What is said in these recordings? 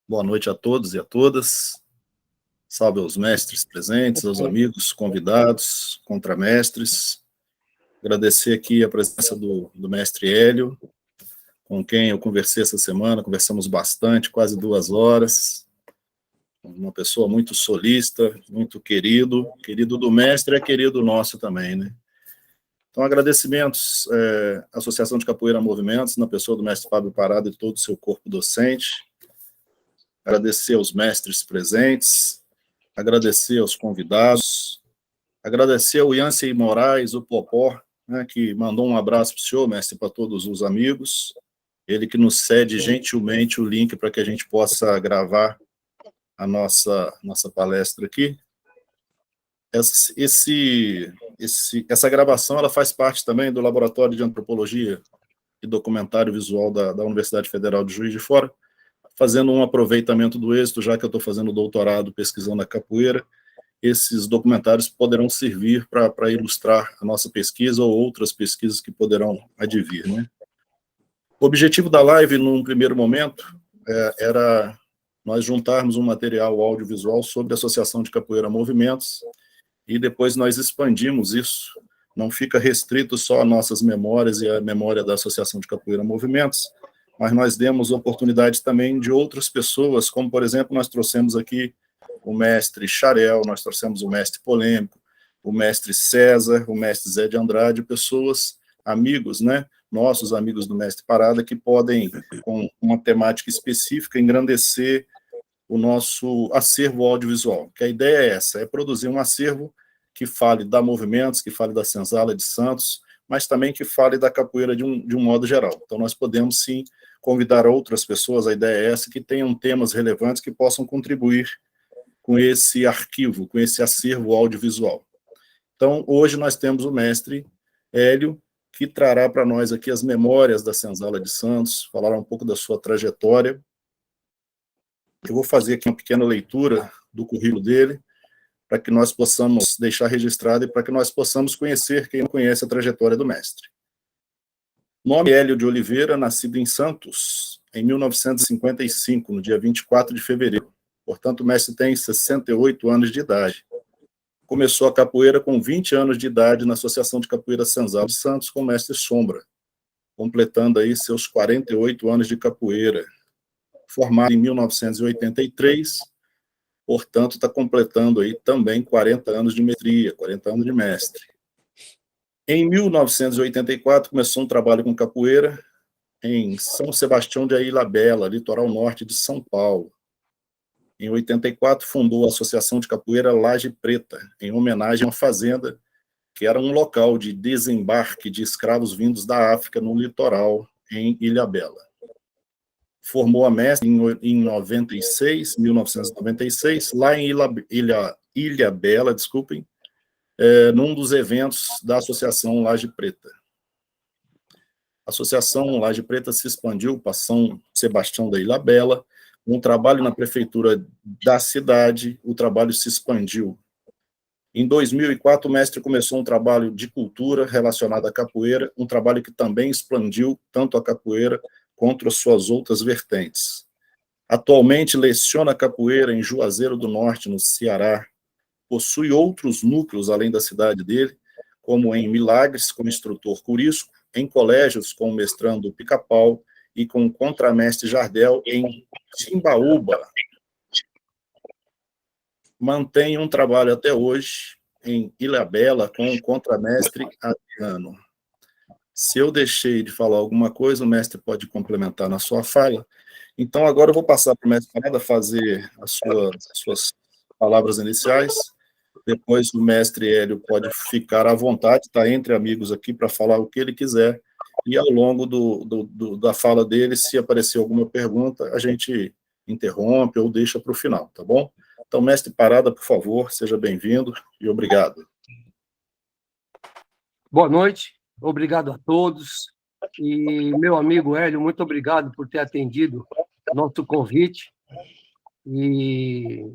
Boa noite a todos e a todas. Salve aos mestres presentes, aos amigos, convidados, contramestres. Agradecer aqui a presença do mestre Hélio, com quem eu conversei essa semana, conversamos bastante, quase 2 horas. Uma pessoa muito solícita, muito querido do mestre é querido nosso também, né? Então, agradecimentos à Associação de Capoeira Movimentos, na pessoa do mestre Fábio Parada e todo o seu corpo docente. Agradecer aos mestres presentes, agradecer aos convidados, agradecer ao Yancey Moraes, o Popó, né, que mandou um abraço para o senhor, mestre, para todos os amigos, ele que nos cede gentilmente o link para que a gente possa gravar a nossa palestra aqui. Essa gravação ela faz parte também do Laboratório de Antropologia e Documentário Visual da Universidade Federal de Juiz de Fora, fazendo um aproveitamento do êxito, já que eu estou fazendo doutorado pesquisando a capoeira, esses documentários poderão servir para ilustrar a nossa pesquisa ou outras pesquisas que poderão advir, né? O objetivo da live, num primeiro momento, era nós juntarmos um material audiovisual sobre a Associação de Capoeira Movimentos, e depois nós expandimos isso, não fica restrito só a nossas memórias e a memória da Associação de Capoeira Movimentos, mas nós demos oportunidades também de outras pessoas, como, por exemplo, nós trouxemos aqui o mestre Xarel, nós trouxemos o mestre Polêmico, o mestre César, o mestre Zé de Andrade, pessoas, amigos, né, nossos amigos do mestre Parada, que podem, com uma temática específica, engrandecer o nosso acervo audiovisual, que a ideia é essa, é produzir um acervo que fale da Movimentos, que fale da Senzala de Santos, mas também que fale da capoeira de um modo geral. Então, nós podemos, sim, convidar outras pessoas, a ideia é essa, que tenham temas relevantes que possam contribuir com esse arquivo, com esse acervo audiovisual. Então, hoje nós temos o mestre Hélio, que trará para nós aqui as memórias da Senzala de Santos, falará um pouco da sua trajetória. Eu vou fazer aqui uma pequena leitura do currículo dele, para que nós possamos deixar registrado e para que nós possamos conhecer quem não conhece a trajetória do mestre. Nome Hélio de Oliveira, nascido em Santos, em 1955, no dia 24 de fevereiro. Portanto, o mestre tem 68 anos de idade. Começou a capoeira com 20 anos de idade na Associação de Capoeira Senzala de Santos com o mestre Sombra, completando aí seus 48 anos de capoeira. Formado em 1983, portanto, está completando aí também 40 anos de mestria, 40 anos de mestre. Em 1984, começou um trabalho com capoeira em São Sebastião de Ilhabela, litoral norte de São Paulo. Em 84, fundou a Associação de Capoeira Laje Preta, em homenagem a uma fazenda que era um local de desembarque de escravos vindos da África no litoral, em Ilhabela. Formou a mestre em 1996, lá em Ilhabela, num dos eventos da Associação Laje Preta. A Associação Laje Preta se expandiu para São Sebastião da Ilhabela, um trabalho na prefeitura da cidade, o trabalho se expandiu. Em 2004, o mestre começou um trabalho de cultura relacionado à capoeira, um trabalho que também expandiu tanto a capoeira quanto as suas outras vertentes. Atualmente, leciona capoeira em Juazeiro do Norte, no Ceará. Possui outros núcleos além da cidade dele, como em Milagres, como instrutor Curisco, em colégios com o mestrando Pica-Pau e com o contramestre Jardel em Timbaúba. Mantém um trabalho até hoje em Ilhabela com o contramestre Adriano. Se eu deixei de falar alguma coisa, o mestre pode complementar na sua fala. Então, agora eu vou passar para o mestre Parada fazer as suas palavras iniciais. Depois o mestre Hélio pode ficar à vontade, está entre amigos aqui para falar o que ele quiser. E ao longo da fala dele, se aparecer alguma pergunta, a gente interrompe ou deixa para o final, tá bom? Então, mestre Parada, por favor, seja bem-vindo e obrigado. Boa noite, obrigado a todos. E, meu amigo Hélio, muito obrigado por ter atendido o nosso convite. E,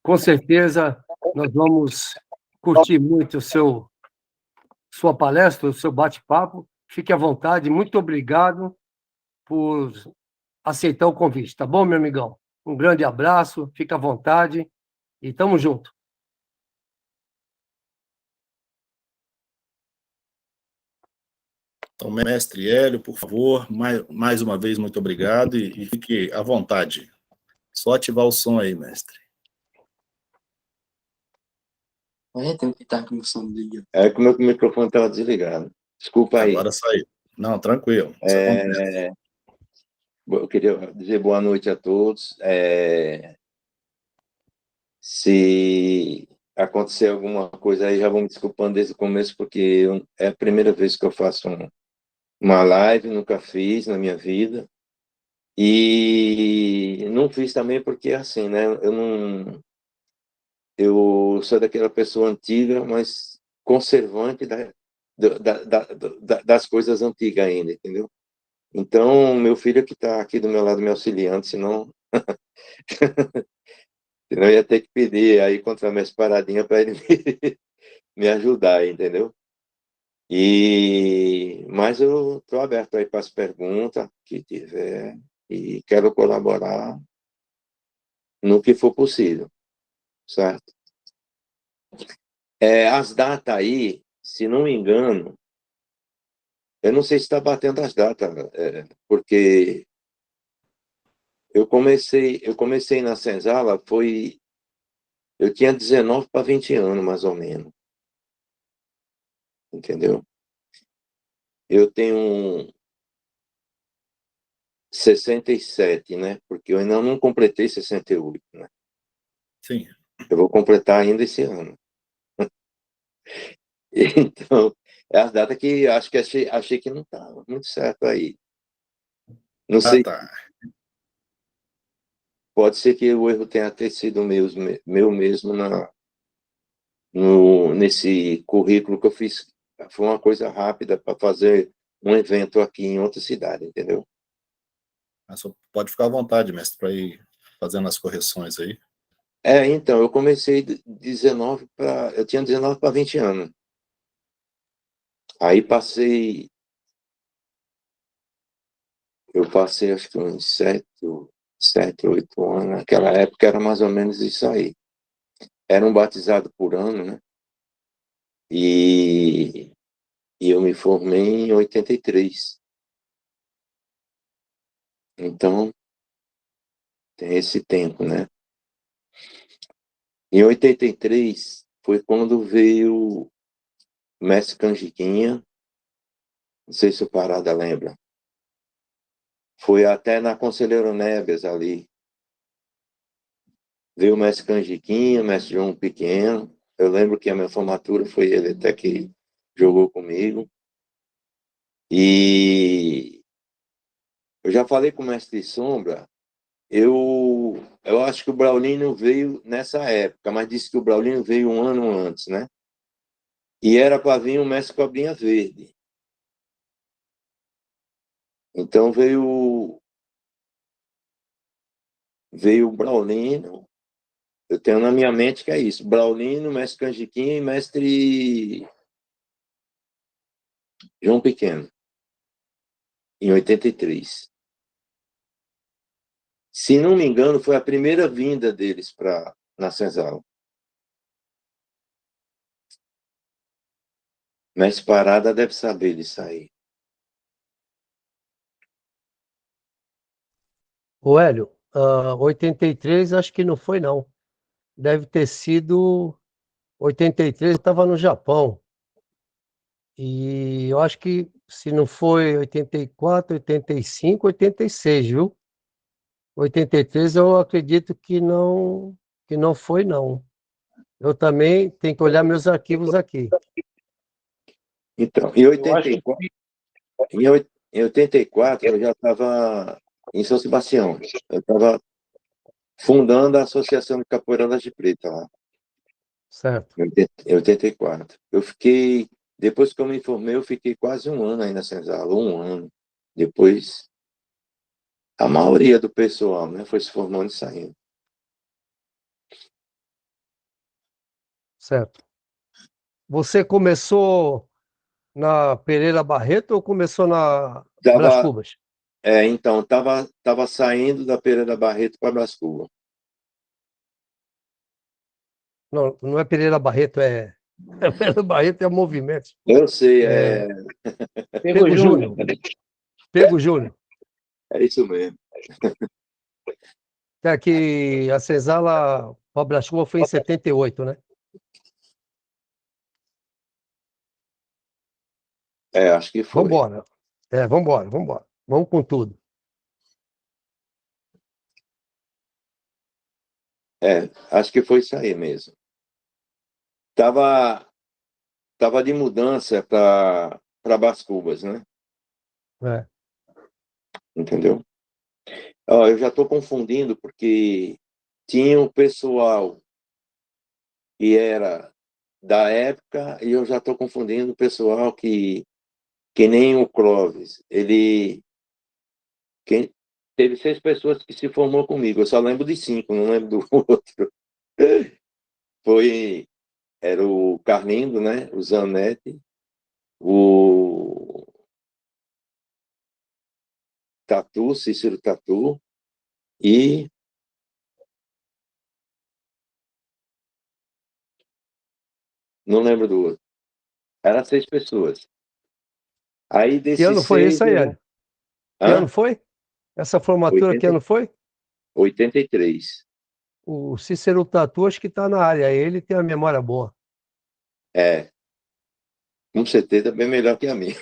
com certeza, nós vamos curtir muito sua palestra, o seu bate-papo. Fique à vontade. Muito obrigado por aceitar o convite. Tá bom, meu amigão? Um grande abraço, fica à vontade e tamo junto. Então, mestre Hélio, por favor, mais uma vez, muito obrigado e fique à vontade. Só ativar o som aí, mestre. Tem que estar com o som ligado. É que o meu microfone estava desligado. Desculpa aí. Agora saiu. Não, tranquilo. Eu queria dizer boa noite a todos. Se acontecer alguma coisa aí, já vou me desculpando desde o começo, porque é a primeira vez que eu faço uma live, nunca fiz na minha vida. E não fiz também porque, assim, né? Eu sou daquela pessoa antiga, mas conservante das coisas antigas ainda, entendeu? Então, meu filho que está aqui do meu lado me auxiliando, senão eu ia ter que pedir aí contra minhas paradinhas para ele me ajudar, entendeu? Mas eu estou aberto aí para as perguntas que tiver e quero colaborar no que for possível, certo? As datas aí, se não me engano, eu não sei se está batendo as datas, porque eu comecei na Senzala, eu tinha 19 para 20 anos, mais ou menos, entendeu? Eu tenho 67, né? Porque eu ainda não completei 68, né? Sim. Eu vou completar ainda esse ano. Então, é as datas que acho que achei que não estava muito certo aí. Não sei. Tá. Pode ser que o erro tenha ter sido meu mesmo nesse currículo que eu fiz. Foi uma coisa rápida para fazer um evento aqui em outra cidade, entendeu? Mas pode ficar à vontade, mestre, para ir fazendo as correções aí. Então, eu comecei eu tinha 19 para 20 anos. Aí eu passei acho que uns 7, 8 anos. Naquela época era mais ou menos isso aí. Era um batizado por ano, né? E eu me formei em 83. Então, tem esse tempo, né? Em 83 foi quando veio o Mestre Canjiquinha, não sei se o Parada lembra. Foi até na Conselheiro Neves ali. Veio o Mestre Canjiquinha, o Mestre João Pequeno. Eu lembro que a minha formatura foi ele até que jogou comigo. E eu já falei com o Mestre Sombra, eu acho que o Braulino veio nessa época, mas disse que o Braulino veio um ano antes, né? E era para vir o Mestre Cobrinha Verde. Então veio o Braulino, eu tenho na minha mente que é isso, Braulino, Mestre Canjiquinha e Mestre João Pequeno, em 83. Se não me engano, foi a primeira vinda deles na Senzala. Mestre Parada deve saber disso aí. O Hélio, 83 acho que não foi, não. Deve ter sido 83, eu estava no Japão. E eu acho que se não foi 84, 85, 86, viu? 83 eu acredito que não foi, não. Eu também tenho que olhar meus arquivos aqui. Então, em 84 eu já estava em São Sebastião. Eu estava fundando a Associação de Capoeira de Preta lá, Certo. em 84. Depois que eu me formei, eu fiquei quase um ano aí na Senzala, um ano. Depois, a maioria do pessoal, né, foi se formando e saindo. Certo. Você começou na Pereira Barreto ou começou na Brás Tava, Cubas? Então, tava saindo da Pereira Barreto para Brás Cubas. Não, não é Pereira Barreto, é Pereira Barreto é movimento. Eu sei, Pego Júnior. Pego Júnior. é isso mesmo. É que a Senzala para Brás Cubas foi em 78, né? Acho que foi. Vambora. Vambora. Vamos com tudo. Acho que foi isso aí mesmo. Tava de mudança para Brás Cubas, né? É. Entendeu? Ó, eu já estou confundindo porque tinha o pessoal que era da época e eu já estou confundindo o pessoal que nem o Clóvis. Teve 6 pessoas que se formou comigo. Eu só lembro de 5, não lembro do outro. Era o Carlindo, né? O Zanetti, o Tatu, Cícero Tatu e não lembro do outro. Eram 6 pessoas. Aí Que desses ano foi 6, isso aí, Hélio? Que ano foi? Essa formatura, que ano foi? 83. O Cícero Tatu, acho que está na área. Ele tem a memória boa. Com certeza bem melhor que a minha.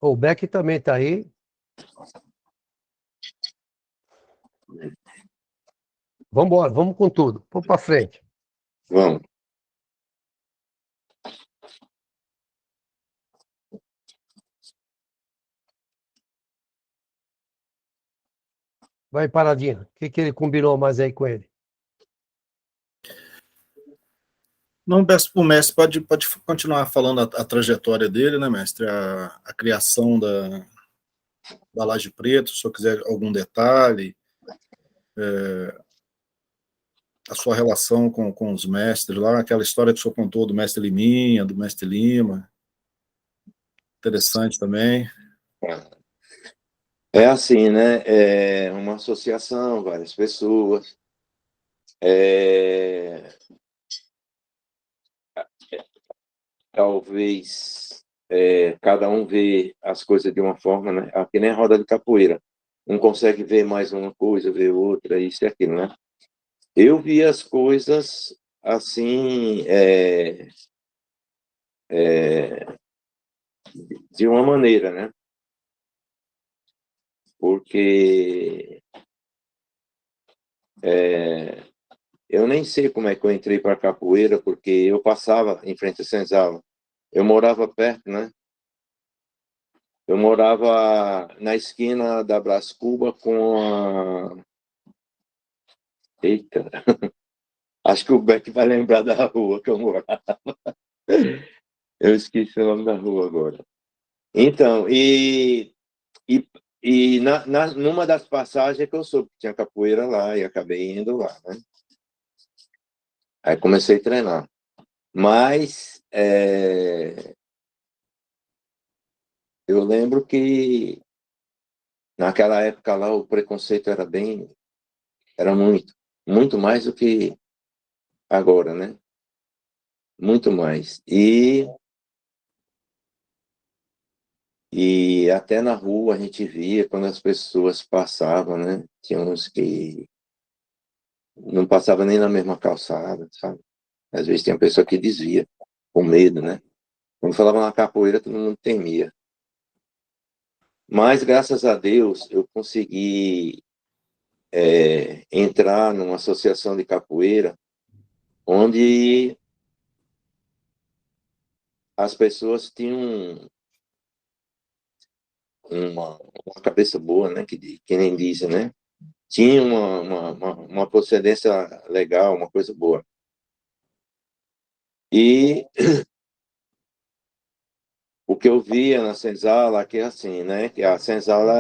O Beck também está aí. Vambora, vamos com tudo. Vamos para frente. Vamos. Vai, Paradinha. O que ele combinou mais aí com ele? Não, peço para o mestre, pode continuar falando a trajetória dele, né, mestre? A criação da Laje Preta, se o senhor quiser algum detalhe, a sua relação com os mestres lá, aquela história que o senhor contou do mestre Liminha, do mestre Lima, interessante também. É assim, né? É uma associação, várias pessoas. Talvez cada um vê as coisas de uma forma, né? Aqui nem a roda de capoeira. Um consegue ver mais uma coisa, ver outra, isso e aquilo, né? Eu vi as coisas assim, de uma maneira, né? Porque eu nem sei como é que eu entrei para capoeira, porque eu passava em frente a Senzala. Eu morava perto, né? Eu morava na esquina da Brás Cuba com a... Eita, acho que o Beck vai lembrar da rua que eu morava. Eu esqueci o nome da rua agora. Então, e, numa das passagens é que eu soube que tinha capoeira lá e acabei indo lá, né? Aí comecei a treinar. Mas eu lembro que naquela época lá o preconceito era muito mais do que agora, né? Muito mais. E até na rua a gente via quando as pessoas passavam, né? Tinha uns que não passavam nem na mesma calçada, sabe? Às vezes tinha pessoa que desvia, com medo, né? Quando falava na capoeira, todo mundo temia. Mas, graças a Deus, eu consegui entrar numa associação de capoeira onde as pessoas tinham uma cabeça boa, né? Que nem dizem, né? Tinha uma procedência legal, uma coisa boa. E o que eu via na senzala que é assim, né? Que a senzala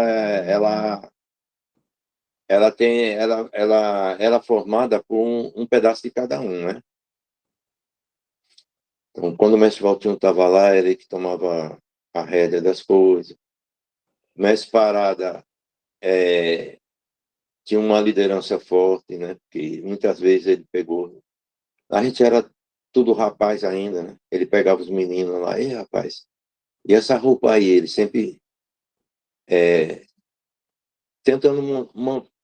ela é formada por um pedaço de cada um, né? Então, quando o mestre Valtinho estava lá, era ele que tomava a rédea das coisas. O mestre Parada tinha uma liderança forte, né? Porque muitas vezes ele pegou... A gente era tudo rapaz ainda, né? Ele pegava os meninos lá, ei, rapaz, e essa roupa aí? Ele sempre tentando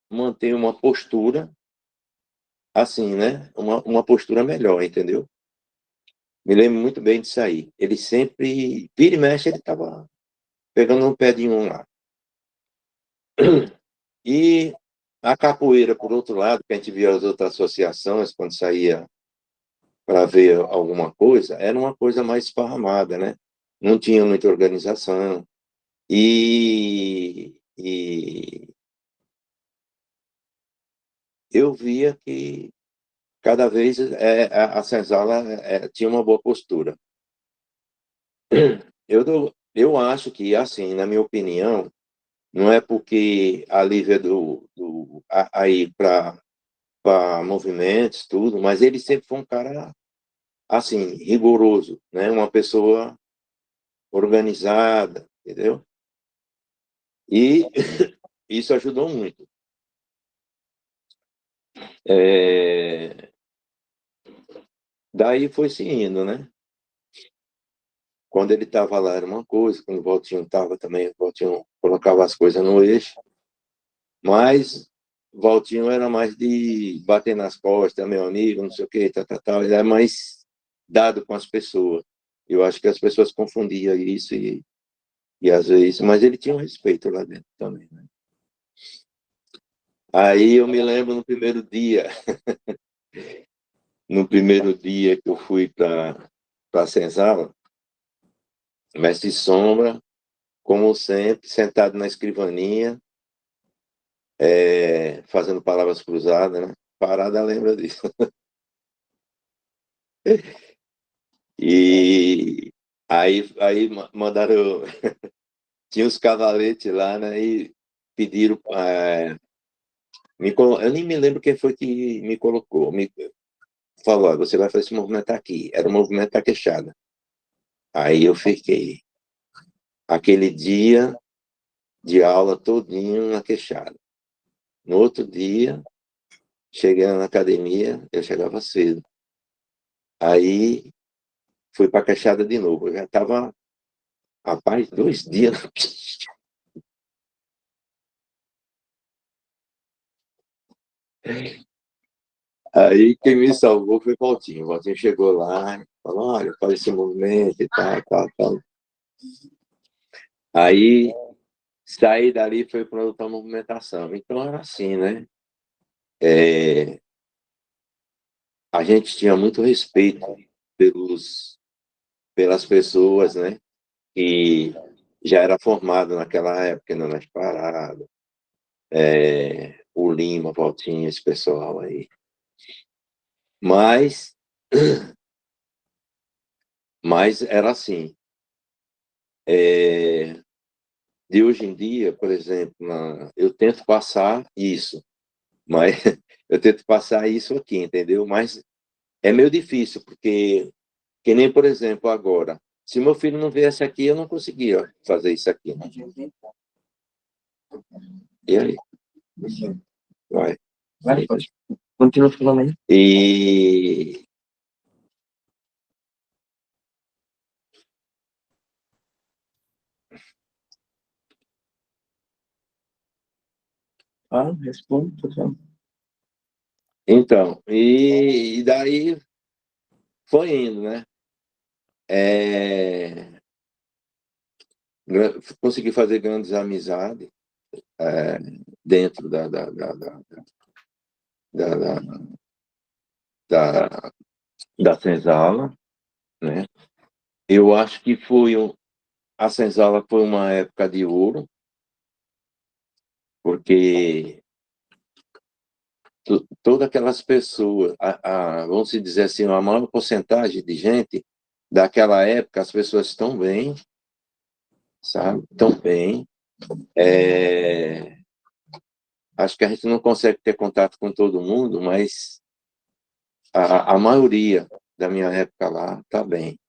manter uma postura assim, né? Uma postura melhor, entendeu? Me lembro muito bem disso aí. Ele sempre, vira e mexe, ele estava pegando um pé de um lá. E a capoeira, por outro lado, que a gente via as outras associações, quando saía para ver alguma coisa, era uma coisa mais esparramada, né? Não tinha muita organização. E eu via que cada vez a senzala tinha uma boa postura. Eu acho que, assim, na minha opinião, não é porque a Lívia aí para movimentos, tudo, mas ele sempre foi um cara, assim, rigoroso, né? Uma pessoa organizada, entendeu? E isso ajudou muito. Daí foi se indo, né? Quando ele estava lá era uma coisa, quando o Valtinho estava também, o Valtinho colocava as coisas no eixo, mas o Valtinho era mais de bater nas costas, meu amigo, não sei o que, tal. Ele era mais dado com as pessoas. Eu acho que as pessoas confundiam isso e às vezes, mas ele tinha um respeito lá dentro também, né? Aí eu me lembro no primeiro dia que eu fui para a senzala, mestre Sombra, como sempre, sentado na escrivaninha, fazendo palavras cruzadas, né? Parada lembra disso. E aí mandaram... Tinha os cavaletes lá, né? E pediram... eu nem me lembro quem foi que me colocou. Me falou, você vai fazer esse movimento aqui. Era o movimento da queixada. Aí eu fiquei aquele dia de aula todinho na queixada. No outro dia, cheguei na academia, eu chegava cedo. Aí fui para a queixada de novo. Eu já estava, rapaz, 2 dias na queixada. Aí quem me salvou foi o Valtinho. O Valtinho chegou lá e falou, olha, faz esse movimento e tal. Aí saí dali e foi para outra movimentação. Então era assim, né? A gente tinha muito respeito pelas pessoas, né? Que já era formado naquela época, não nas paradas. O Lima, Valtinho, esse pessoal aí. Mas era assim. De hoje em dia, por exemplo, eu tento passar isso, mas eu tento passar isso aqui, entendeu? Mas é meio difícil, porque, que nem, por exemplo, agora, se meu filho não viesse aqui, eu não conseguia fazer isso aqui. Né? E aí? Vai. Continua falando aí. E responde, por favor. Então, e daí foi indo, né? Consegui fazer grandes amizades dentro da senzala, né? Eu acho que a senzala foi uma época de ouro, porque todas aquelas pessoas, vamos dizer assim, a maior porcentagem de gente daquela época, as pessoas estão bem, sabe? Estão bem. Acho que a gente não consegue ter contato com todo mundo, mas a maioria da minha época lá, tá bem.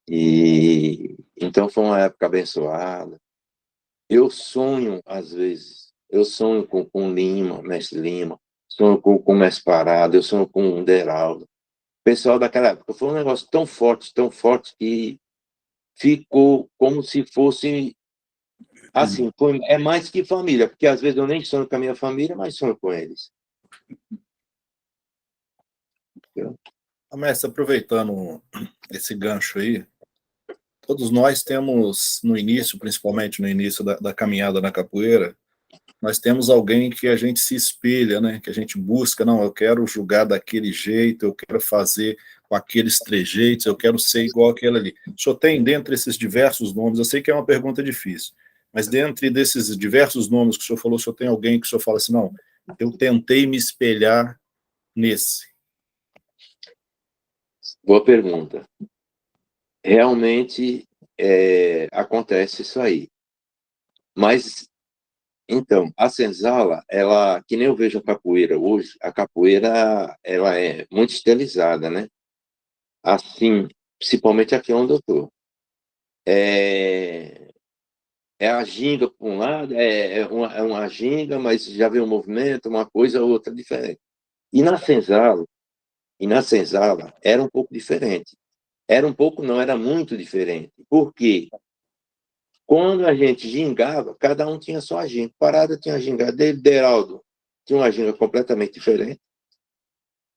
E então foi uma época abençoada. Eu sonho, às vezes, eu sonho com Lima, mestre Lima, sonho com mestre Parada, eu sonho com o Deraldo. O pessoal daquela época foi um negócio tão forte, que ficou como se fosse, assim, é mais que família, porque às vezes eu nem sonho com a minha família, mas sonho com eles. Mestre, aproveitando esse gancho aí, todos nós temos, no início, principalmente no início da caminhada na capoeira, nós temos alguém que a gente se espelha, né? Que a gente busca, não, eu quero jogar daquele jeito, eu quero fazer com aqueles trejeitos, eu quero ser igual aquele ali. O senhor tem, dentre esses diversos nomes, eu sei que é uma pergunta difícil, mas dentre desses diversos nomes que o senhor falou, o senhor tem alguém que o senhor fala assim, não, eu tentei me espelhar nesse? Boa pergunta. Realmente acontece isso aí. Mas, então, a senzala, ela, que nem eu vejo a capoeira hoje, a capoeira, ela é muito estilizada, né? Assim, principalmente aqui onde eu estou. É a ginga por um lado, é uma ginga, mas já vem um movimento, uma coisa ou outra diferente. E na senzala era um pouco diferente. Era um pouco, não, era muito diferente. Por quê? Quando a gente gingava, cada um tinha sua ginga. Parada tinha a ginga dele, Deraldo tinha uma ginga completamente diferente.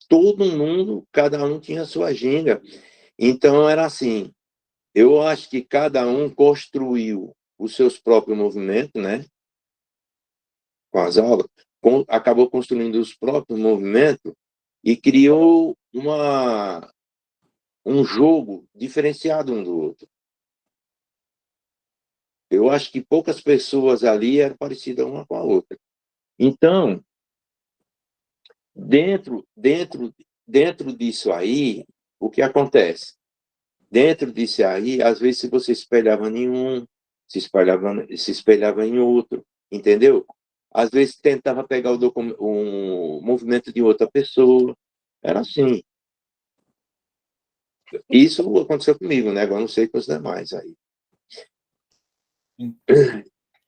Todo mundo, cada um tinha sua ginga. Então era assim, eu acho que cada um construiu os seus próprios movimentos, né? Com as aulas, acabou construindo os próprios movimentos e criou um jogo diferenciado um do outro. Eu acho que poucas pessoas ali eram parecidas uma com a outra. Então, dentro disso aí, o que acontece? Dentro disso aí, às vezes, se você espelhava em um, se espelhava em outro, entendeu? Às vezes tentava pegar o movimento de outra pessoa. Era assim. Isso aconteceu comigo, né? Agora não sei com os demais aí.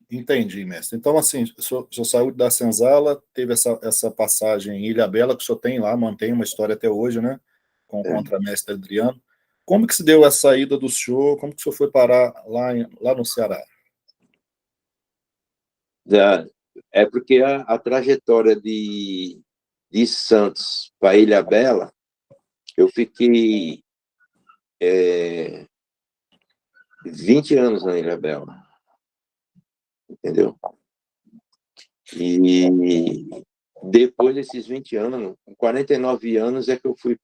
Entendi, mestre. Então, assim, o senhor saiu da senzala, teve essa passagem em Ilhabela, que o senhor tem lá, mantém uma história até hoje, né? Com o contramestre Adriano. Como que se deu a saída do senhor? Como que o senhor foi parar lá no Ceará? É porque a trajetória de Santos para Ilhabela, eu fiquei 20 anos na Ilhabela, entendeu? E depois desses 20 anos, com 49 anos, é que eu fui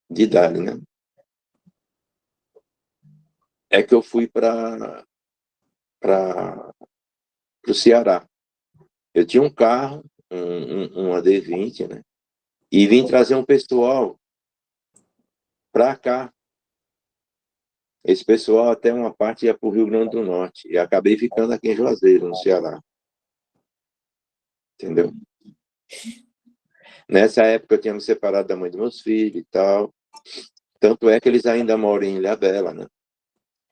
de idade, né? É que eu fui para o Ceará. Eu tinha um carro, um AD20, né? E vim trazer um pessoal para cá. Esse pessoal, até uma parte, ia para o Rio Grande do Norte. E acabei ficando aqui em Juazeiro, no Ceará. Entendeu? Nessa época, eu tinha me separado da mãe dos meus filhos e tal. Tanto é que eles ainda moram em Ilhabela, né?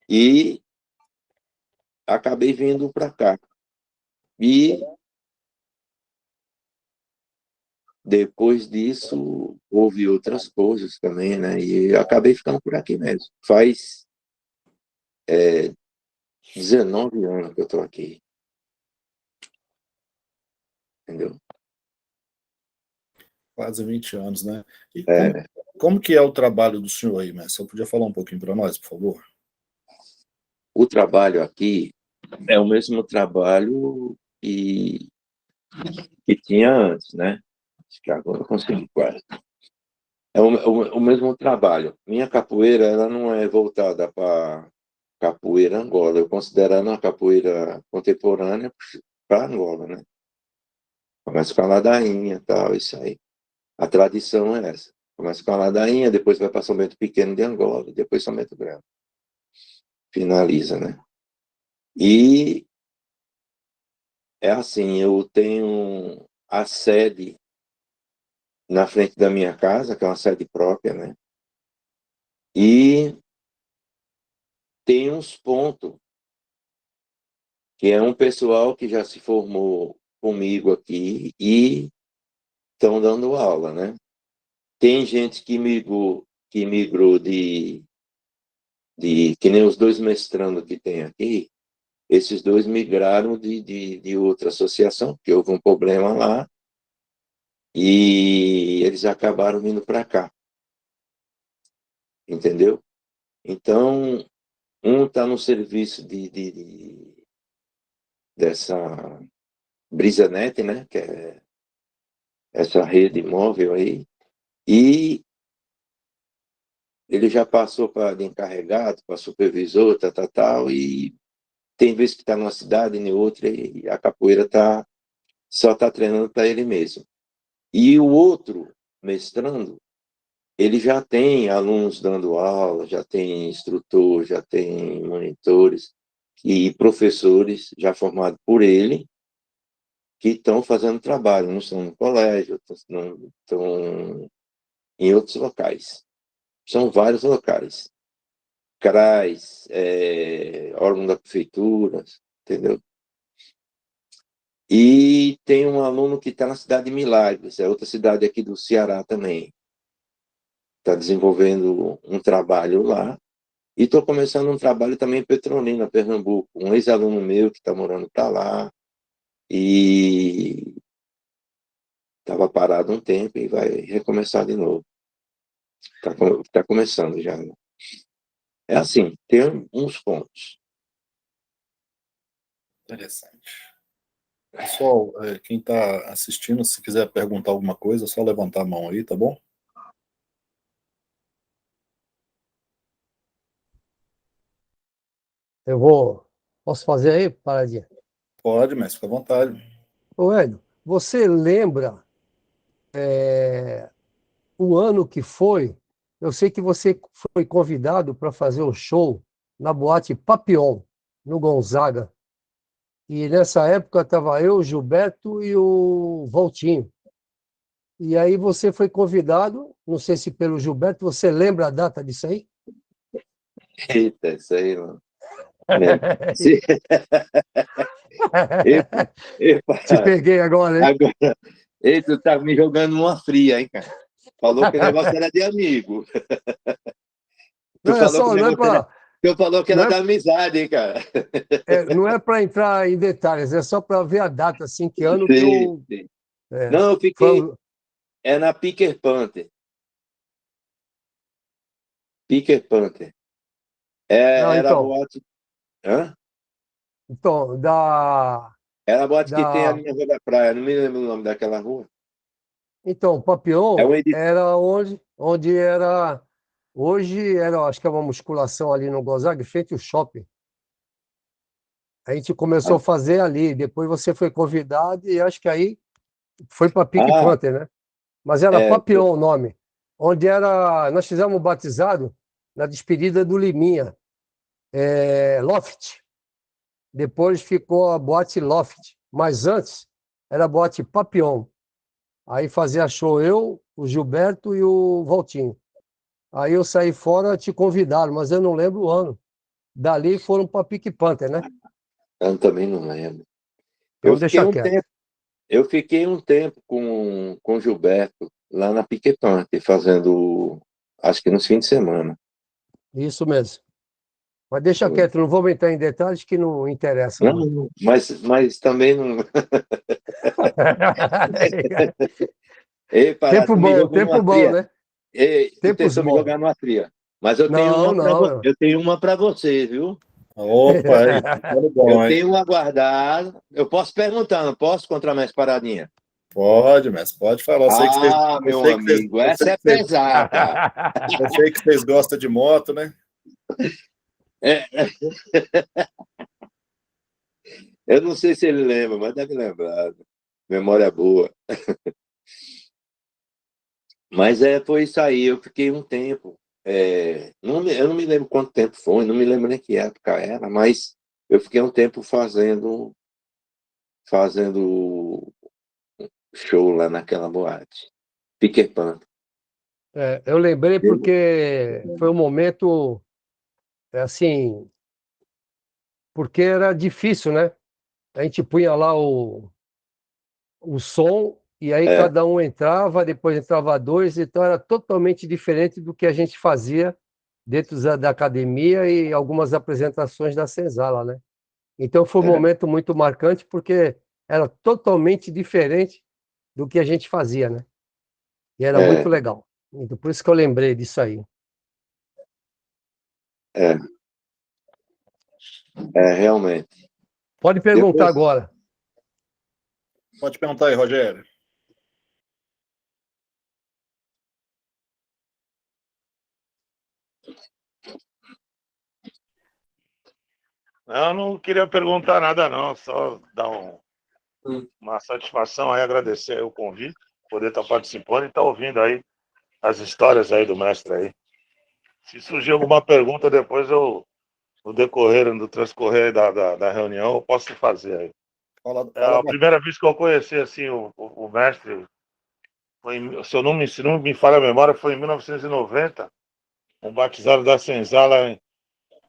E acabei vindo para cá. E depois disso, houve outras coisas também, né? E acabei ficando por aqui mesmo. Faz 19 anos que eu estou aqui. Entendeu? Quase 20 anos, né? E como que é o trabalho do senhor aí, mestre? Você podia falar um pouquinho para nós, por favor? O trabalho aqui é o mesmo trabalho que tinha antes, né? Acho que agora eu consegui quase. É o mesmo trabalho. Minha capoeira, ela não é voltada para capoeira Angola. Eu considero ela uma capoeira contemporânea para Angola, né? Começa com a ladainha e tal, isso aí. A tradição é essa. Começa com a ladainha, depois vai para São Bento Pequeno de Angola, depois São Bento Grande. Finaliza, né? E é assim, eu tenho a sede na frente da minha casa, que é uma sede própria, né? E tem uns pontos, que é um pessoal que já se formou comigo aqui e estão dando aula, né? Tem gente que migrou que nem os dois mestrandos que tem aqui, esses dois migraram de outra associação, porque houve um problema lá, e eles acabaram vindo para cá, entendeu? Então, um está no serviço dessa BrisaNet, né, que é essa rede móvel aí, e ele já passou para encarregado, para supervisor, tal, e tem vezes que está numa cidade, em outra, e a capoeira só está treinando para ele mesmo. E o outro, mestrando, ele já tem alunos dando aula, já tem instrutor, já tem monitores e professores já formados por ele, que estão fazendo trabalho, não estão no colégio, estão em outros locais. São vários locais. CRAs, órgão da prefeitura, entendeu? E tem um aluno que está na cidade de Milagres, é outra cidade aqui do Ceará também. Está desenvolvendo um trabalho lá. E estou começando um trabalho também em Petrolina, Pernambuco. Um ex-aluno meu que está morando para lá e estava parado um tempo e vai recomeçar de novo. Tá começando já. É assim, tem uns pontos. Interessante. Pessoal, quem está assistindo, se quiser perguntar alguma coisa, é só levantar a mão aí, tá bom? Posso fazer aí, paradinha? Pode, mas fica à vontade. Ô, Hélio, você lembra o ano que foi? Eu sei que você foi convidado para fazer o show na boate Papillon, no Gonzaga. E nessa época estava eu, o Gilberto e o Voltinho. E aí você foi convidado, não sei se pelo Gilberto, você lembra a data disso aí? Eita, isso aí, mano. Se- Epa, Te epa, peguei agora, hein? agora, ei, tu tá me jogando uma fria, hein, cara? Falou que o negócio era de amigo. Tu Não é falou que o só, não é negócio era. para Tu falou que não era é, da amizade, hein, cara? não é para entrar em detalhes, é só para ver a data, assim, que ano que Sim, eu. sim. É, Não, eu fiquei. foi, É na Picker Panther. Picker Panther. não, Era a então, boate. Hã? então, Era a boate que tem da, ali na Rua da Praia. Não me lembro o nome daquela rua. então, o É Papillon um edifício. era onde era, hoje era, acho que é uma musculação ali no Gonzaga, em frente ao shopping. A gente começou a fazer ali, depois você foi convidado e acho que aí foi para Pique Ah, Panther, né? Mas era é. Papillon o nome, onde era, nós fizemos um batizado na despedida do Liminha, Loft. Depois ficou a boate Loft, mas antes era a boate Papillon. Aí fazia show eu, o Gilberto e o Valtinho. Aí eu saí fora, te convidaram, mas eu não lembro o ano. Dali foram para Pique Panther, né? Eu também não lembro. Eu Então fiquei deixa um quieto. tempo, eu fiquei um tempo com o Gilberto lá na Picker Panther, fazendo, acho que nos fins de semana. Isso mesmo. Mas deixa quieto, não vou entrar em detalhes que não interessa, Não, não. mas também não. Ei, pará, tu me jogou Tempo numa bom, fria. né? Ei, tu Tempos tentou me bons. jogar numa fria. Mas eu tenho Não, uma para não. eu tenho uma para você, viu? Opa, aí, tudo Eu bom, hein? tenho uma guardada. Eu posso perguntar, não posso contra minhas paradinhas? Pode, mas pode falar. Ah, Eu meu sei que vocês, amigo, essa é pesada. eu sei que vocês gostam de moto, né? É, eu não sei se ele lembra, mas deve lembrar. Memória boa. Mas foi isso aí, eu fiquei um tempo. Eu não me lembro quanto tempo foi, não me lembro nem que época era, mas eu fiquei um tempo fazendo show lá naquela boate. Peter Pan. Eu lembrei porque foi um momento, assim, porque era difícil, né? A gente punha lá o som, e aí É, cada um entrava, depois entrava dois, então era totalmente diferente do que a gente fazia dentro da academia e algumas apresentações da Senzala, né? Então foi um é, momento muito marcante, porque era totalmente diferente do que a gente fazia, né? E era muito é, legal. Então, por isso que eu lembrei disso aí. é, realmente. Pode perguntar Depois, agora. Pode perguntar aí, Rogério. Eu não queria perguntar nada, não, só dar uma satisfação aí, agradecer aí o convite, poder estar participando e estar ouvindo aí as histórias aí do mestre aí. Se surgir alguma pergunta depois, no decorrer, no transcorrer da reunião, eu posso fazer aí. É Fala a primeira vez que eu conheci assim, o mestre, se não me falha a memória, foi em 1990, um batizado da Senzala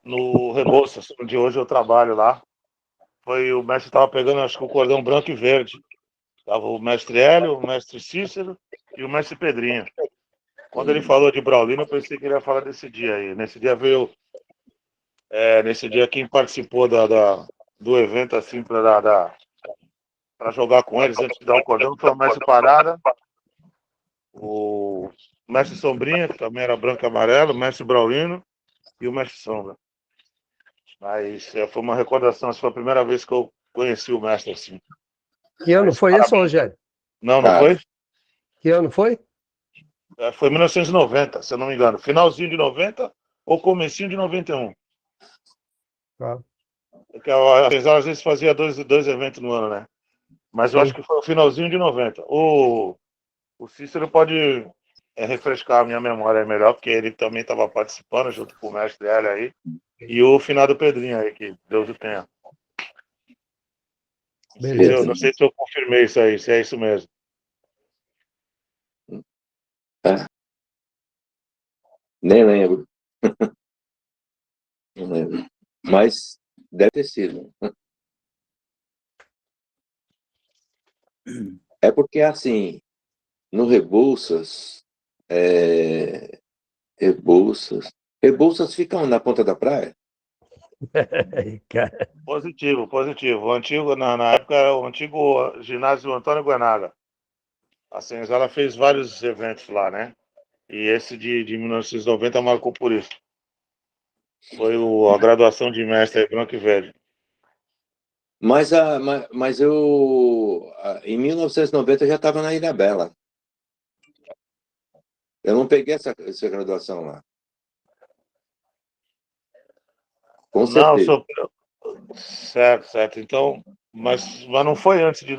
no Rebouças, onde hoje eu trabalho lá. O mestre estava pegando, acho que o cordão branco e verde. Estava o mestre Hélio, o mestre Cícero e o mestre Pedrinho. Quando ele falou de Braulino, eu pensei que ele ia falar desse dia aí. Nesse dia quem participou do evento assim para jogar com eles antes de dar o cordão foi o mestre Parada, o mestre Sombrinha, que também era branco e amarelo, o mestre Braulino e o mestre Sombra. Mas foi uma recordação, essa foi a primeira vez que eu conheci o mestre assim. Que ano Mas foi isso, parabéns. Rogério? Não cara, foi? Que ano foi? Foi em 1990, se eu não me engano. Finalzinho de 90 ou comecinho de 91. Tá. Porque a Senzala às vezes fazia dois eventos no ano, né? Mas eu acho Sim. que foi o finalzinho de 90. O Cícero pode refrescar a minha memória melhor, porque ele também estava participando junto com o mestre Hélio aí. E o finado Pedrinho aí, que Deus o tenha. Beleza. Não sei se eu confirmei isso aí, se é isso mesmo. nem lembro. Não lembro. Mas deve ter sido. É porque, assim, no Rebouças, Rebouças ficam na ponta da praia? Cara, Positivo, positivo. O antigo, na época, era o antigo ginásio Antônio Guanaga. A Senzala fez vários eventos lá, né? E esse de 1990 marcou por isso. Foi a graduação de mestre branco e velho. Mas em 1990 eu já estava na Ilha Bela. Eu não peguei essa graduação lá. Com Não, certeza. certo, certo. Então, mas não foi antes de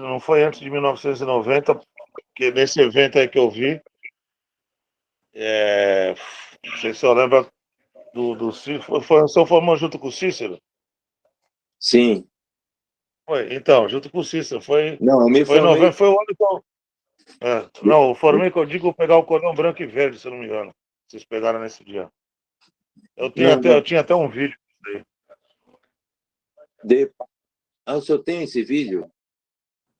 1990, porque nesse evento aí que eu vi, não sei se eu lembro do Cícero, só formou junto com o Cícero? Sim. Foi, então, junto com o Cícero, Não, eu me foi em formei. 90, foi o ano que eu... não, eu formei que eu digo pegar o cordão branco e verde, se eu não me engano. Vocês pegaram nesse dia. Não, Eu não. tinha até um vídeo disso aí. O senhor tem esse vídeo?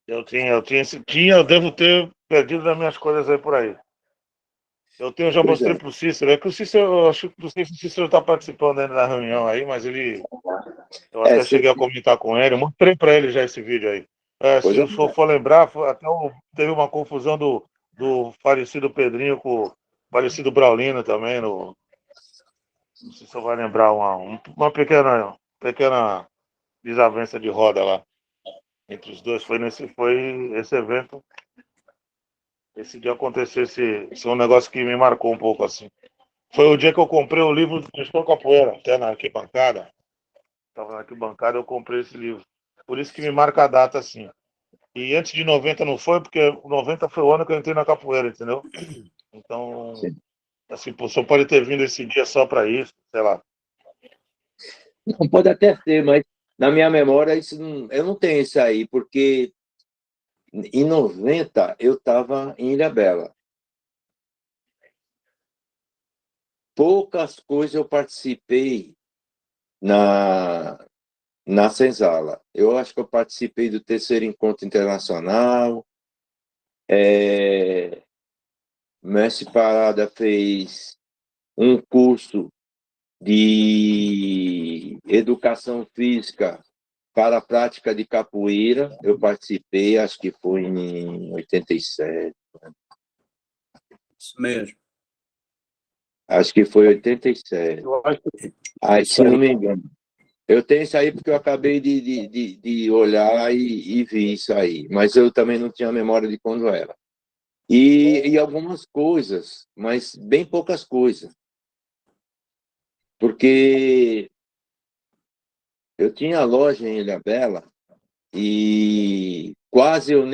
Eu devo ter perdido as minhas coisas aí por aí. Já Pois mostrei é. para o Cícero. É que o Cícero, eu acho que não sei se o Cícero está participando ainda da reunião aí, mas eu até Se, cheguei a comentar com ele. Eu mostrei para ele já esse vídeo aí. pois Se é. o senhor for lembrar, teve uma confusão do falecido Pedrinho com o falecido Braulino também. Não sei se o senhor vai lembrar uma pequena desavença de roda lá entre os dois. Foi esse evento. Esse dia aconteceu esse é um negócio que me marcou um pouco assim. Foi o dia que eu comprei o livro do Gestor Capoeira, até na arquibancada. Estava na arquibancada, eu comprei esse livro. Por isso que me marca a data assim. E antes de 90 não foi, porque 90 foi o ano que eu entrei na capoeira, entendeu? Então, Sim. assim, só pode ter vindo esse dia só para isso, sei lá. Não, pode até ser, mas na minha memória eu não tenho isso aí, porque em 90 eu estava em Ilhabela. poucas coisas eu participei na Senzala. Eu acho que eu participei do 3º Encontro Internacional. Mestre Parada fez um curso de educação física para a prática de capoeira. Eu participei, acho que foi em 87. Isso mesmo. Acho que foi 87. Eu acho que Aí, se não me engano. Eu tenho isso aí porque eu acabei de olhar e vi isso aí. Mas eu também não tinha memória de quando era. E algumas coisas, mas bem poucas coisas. Porque eu tinha loja em Ilhabela e quase eu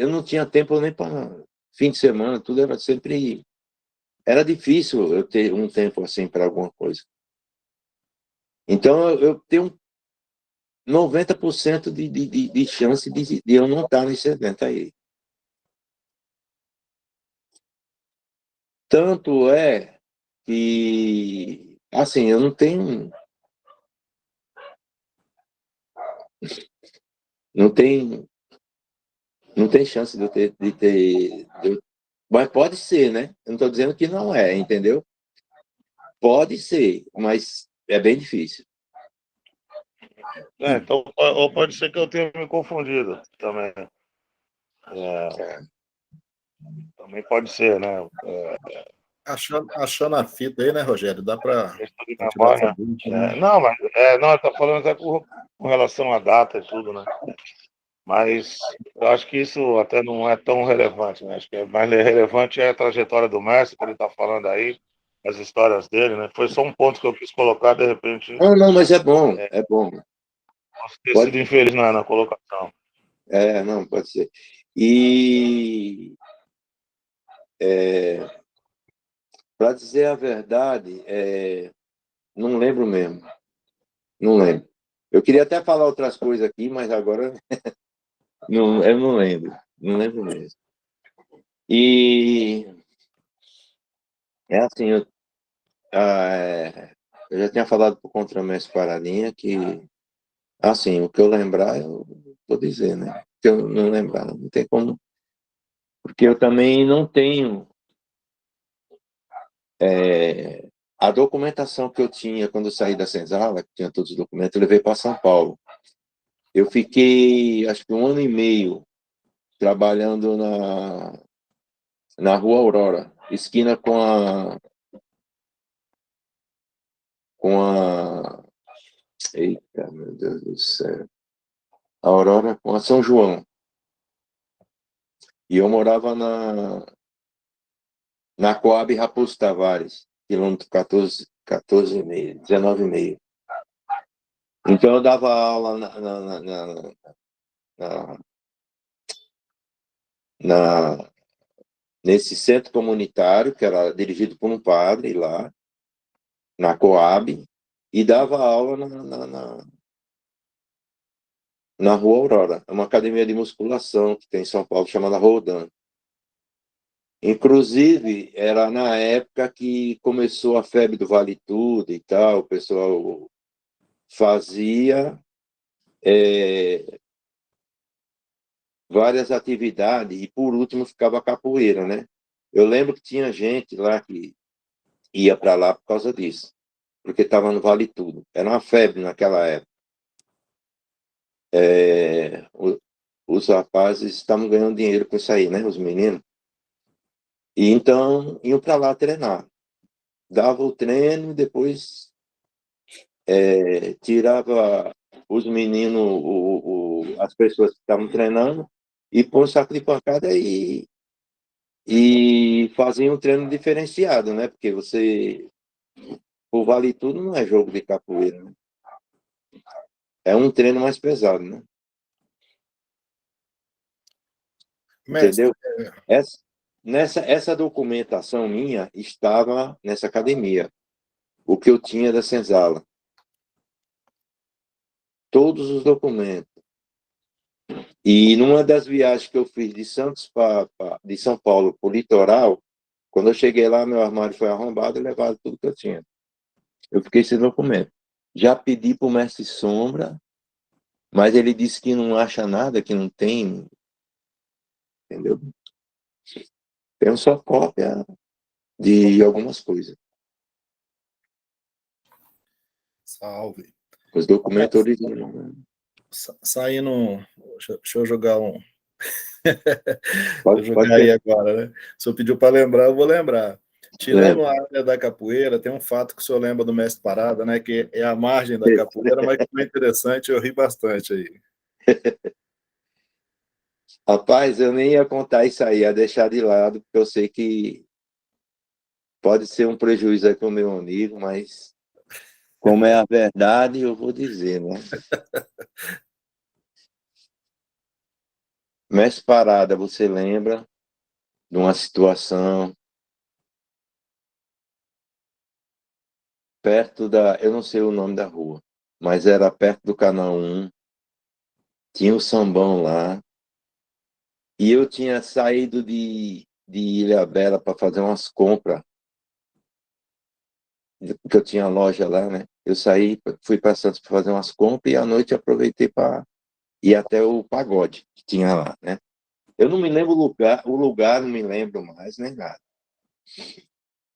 não tinha tempo nem para fim de semana, tudo era sempre... Era difícil eu ter um tempo assim para alguma coisa. Então, eu tenho 90% de chance de eu não estar nesse evento aí. Tanto é que, assim, eu não tenho... Não tem chance de eu ter... Mas pode ser, né? Eu não estou dizendo que não é, entendeu? Pode ser, mas é bem difícil. então, ou pode ser que eu tenha me confundido também. Também pode ser, né? Achando a fita aí, né, Rogério? Dá para Questão de tirar essa memória. dúvida, né? Não, mas não, tá falando até com relação à data e tudo, né? Mas eu acho que isso até não é tão relevante, né? Acho que é mais relevante a trajetória do mestre que ele está falando aí, as histórias dele, né? Foi só um ponto que eu quis colocar, de repente, Não, mas é bom, é bom. posso ter Pode... sido infeliz na colocação. Não, pode ser. E, para dizer a verdade, não lembro mesmo. Não lembro. Eu queria até falar outras coisas aqui, mas agora eu não lembro. Não lembro mesmo. E é assim, eu já tinha falado para o contramestre Paradinha que, assim, o que eu lembrar, eu vou dizer, né? O que eu não lembrar, não tem como. Porque eu também não tenho a documentação que eu tinha quando eu saí da Senzala, que tinha todos os documentos, eu levei para São Paulo. Eu fiquei, acho que 1 ano e meio, trabalhando na Rua Aurora, esquina eita, meu Deus do céu. A Aurora com a São João. E eu morava na Coab Raposo Tavares, quilômetro 14,5, 19,5. Então eu dava aula nesse centro comunitário, que era dirigido por um padre lá, na Coab, e dava aula na Rua Aurora, uma academia de musculação que tem em São Paulo, chamada Rodan. Inclusive, era na época que começou a febre do Vale Tudo e tal, o pessoal fazia várias atividades e, por último, ficava a capoeira, né? Eu lembro que tinha gente lá que ia para lá por causa disso, porque estava no Vale Tudo. Era uma febre naquela época. Os rapazes estavam ganhando dinheiro com isso aí, né? Os meninos. E então iam para lá treinar. Dava o treino, depois tirava os meninos, as pessoas que estavam treinando, e pôr um saco de pancada e faziam um treino diferenciado, né? Porque o Vale Tudo não é jogo de capoeira, né? É um treino mais pesado, né? Mestre, Entendeu? Essa documentação minha estava nessa academia. O que eu tinha da Senzala. Todos os documentos. E numa das viagens que eu fiz de São Paulo para o litoral, Quando eu cheguei lá, meu armário foi arrombado e levaram tudo que eu tinha. Eu fiquei sem documento. Já pedi para o mestre Sombra, mas ele disse que não acha nada, que não tem, entendeu? Tenho só cópia de algumas coisas. Salve. Os documentos originais. Saindo. Deixa eu jogar um. Pode, Deixa eu pode jogar aí ter. agora, né? Se eu pediu para lembrar, eu vou lembrar. Tirando Lembra. a área da capoeira, tem um fato que o senhor lembra do mestre Parada, né? Que é a margem da capoeira, mas que foi interessante, eu ri bastante aí. Rapaz, eu nem ia contar isso aí, ia deixar de lado, porque eu sei que pode ser um prejuízo aí para o meu amigo, mas como é a verdade, eu vou dizer, né? Mestre Parada, você lembra de uma situação perto da... Eu não sei o nome da rua, mas era perto do Canal 1, tinha o sambão lá, e eu tinha saído de Ilhabela para fazer umas compras, porque eu tinha loja lá, né? Eu saí, fui para Santos para fazer umas compras e à noite aproveitei para ir até o pagode que tinha lá, né? Eu não me lembro o lugar não me lembro mais, nem nada.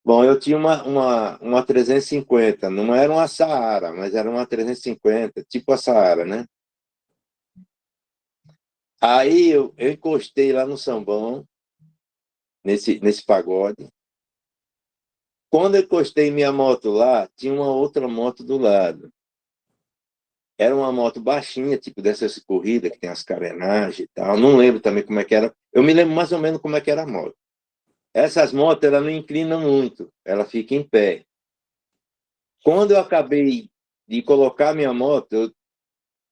Bom, eu tinha uma 350, não era uma Saara, mas era uma 350, tipo a Saara, né? Aí eu encostei lá no sambão, nesse pagode. Quando eu encostei minha moto lá, tinha uma outra moto do lado. Era uma moto baixinha, tipo dessas corridas que tem as carenagens e tal. Não lembro também como é que era. Eu me lembro mais ou menos como é que era a moto. Essas motos, ela não inclina muito, ela fica em pé. Quando eu acabei de colocar minha moto,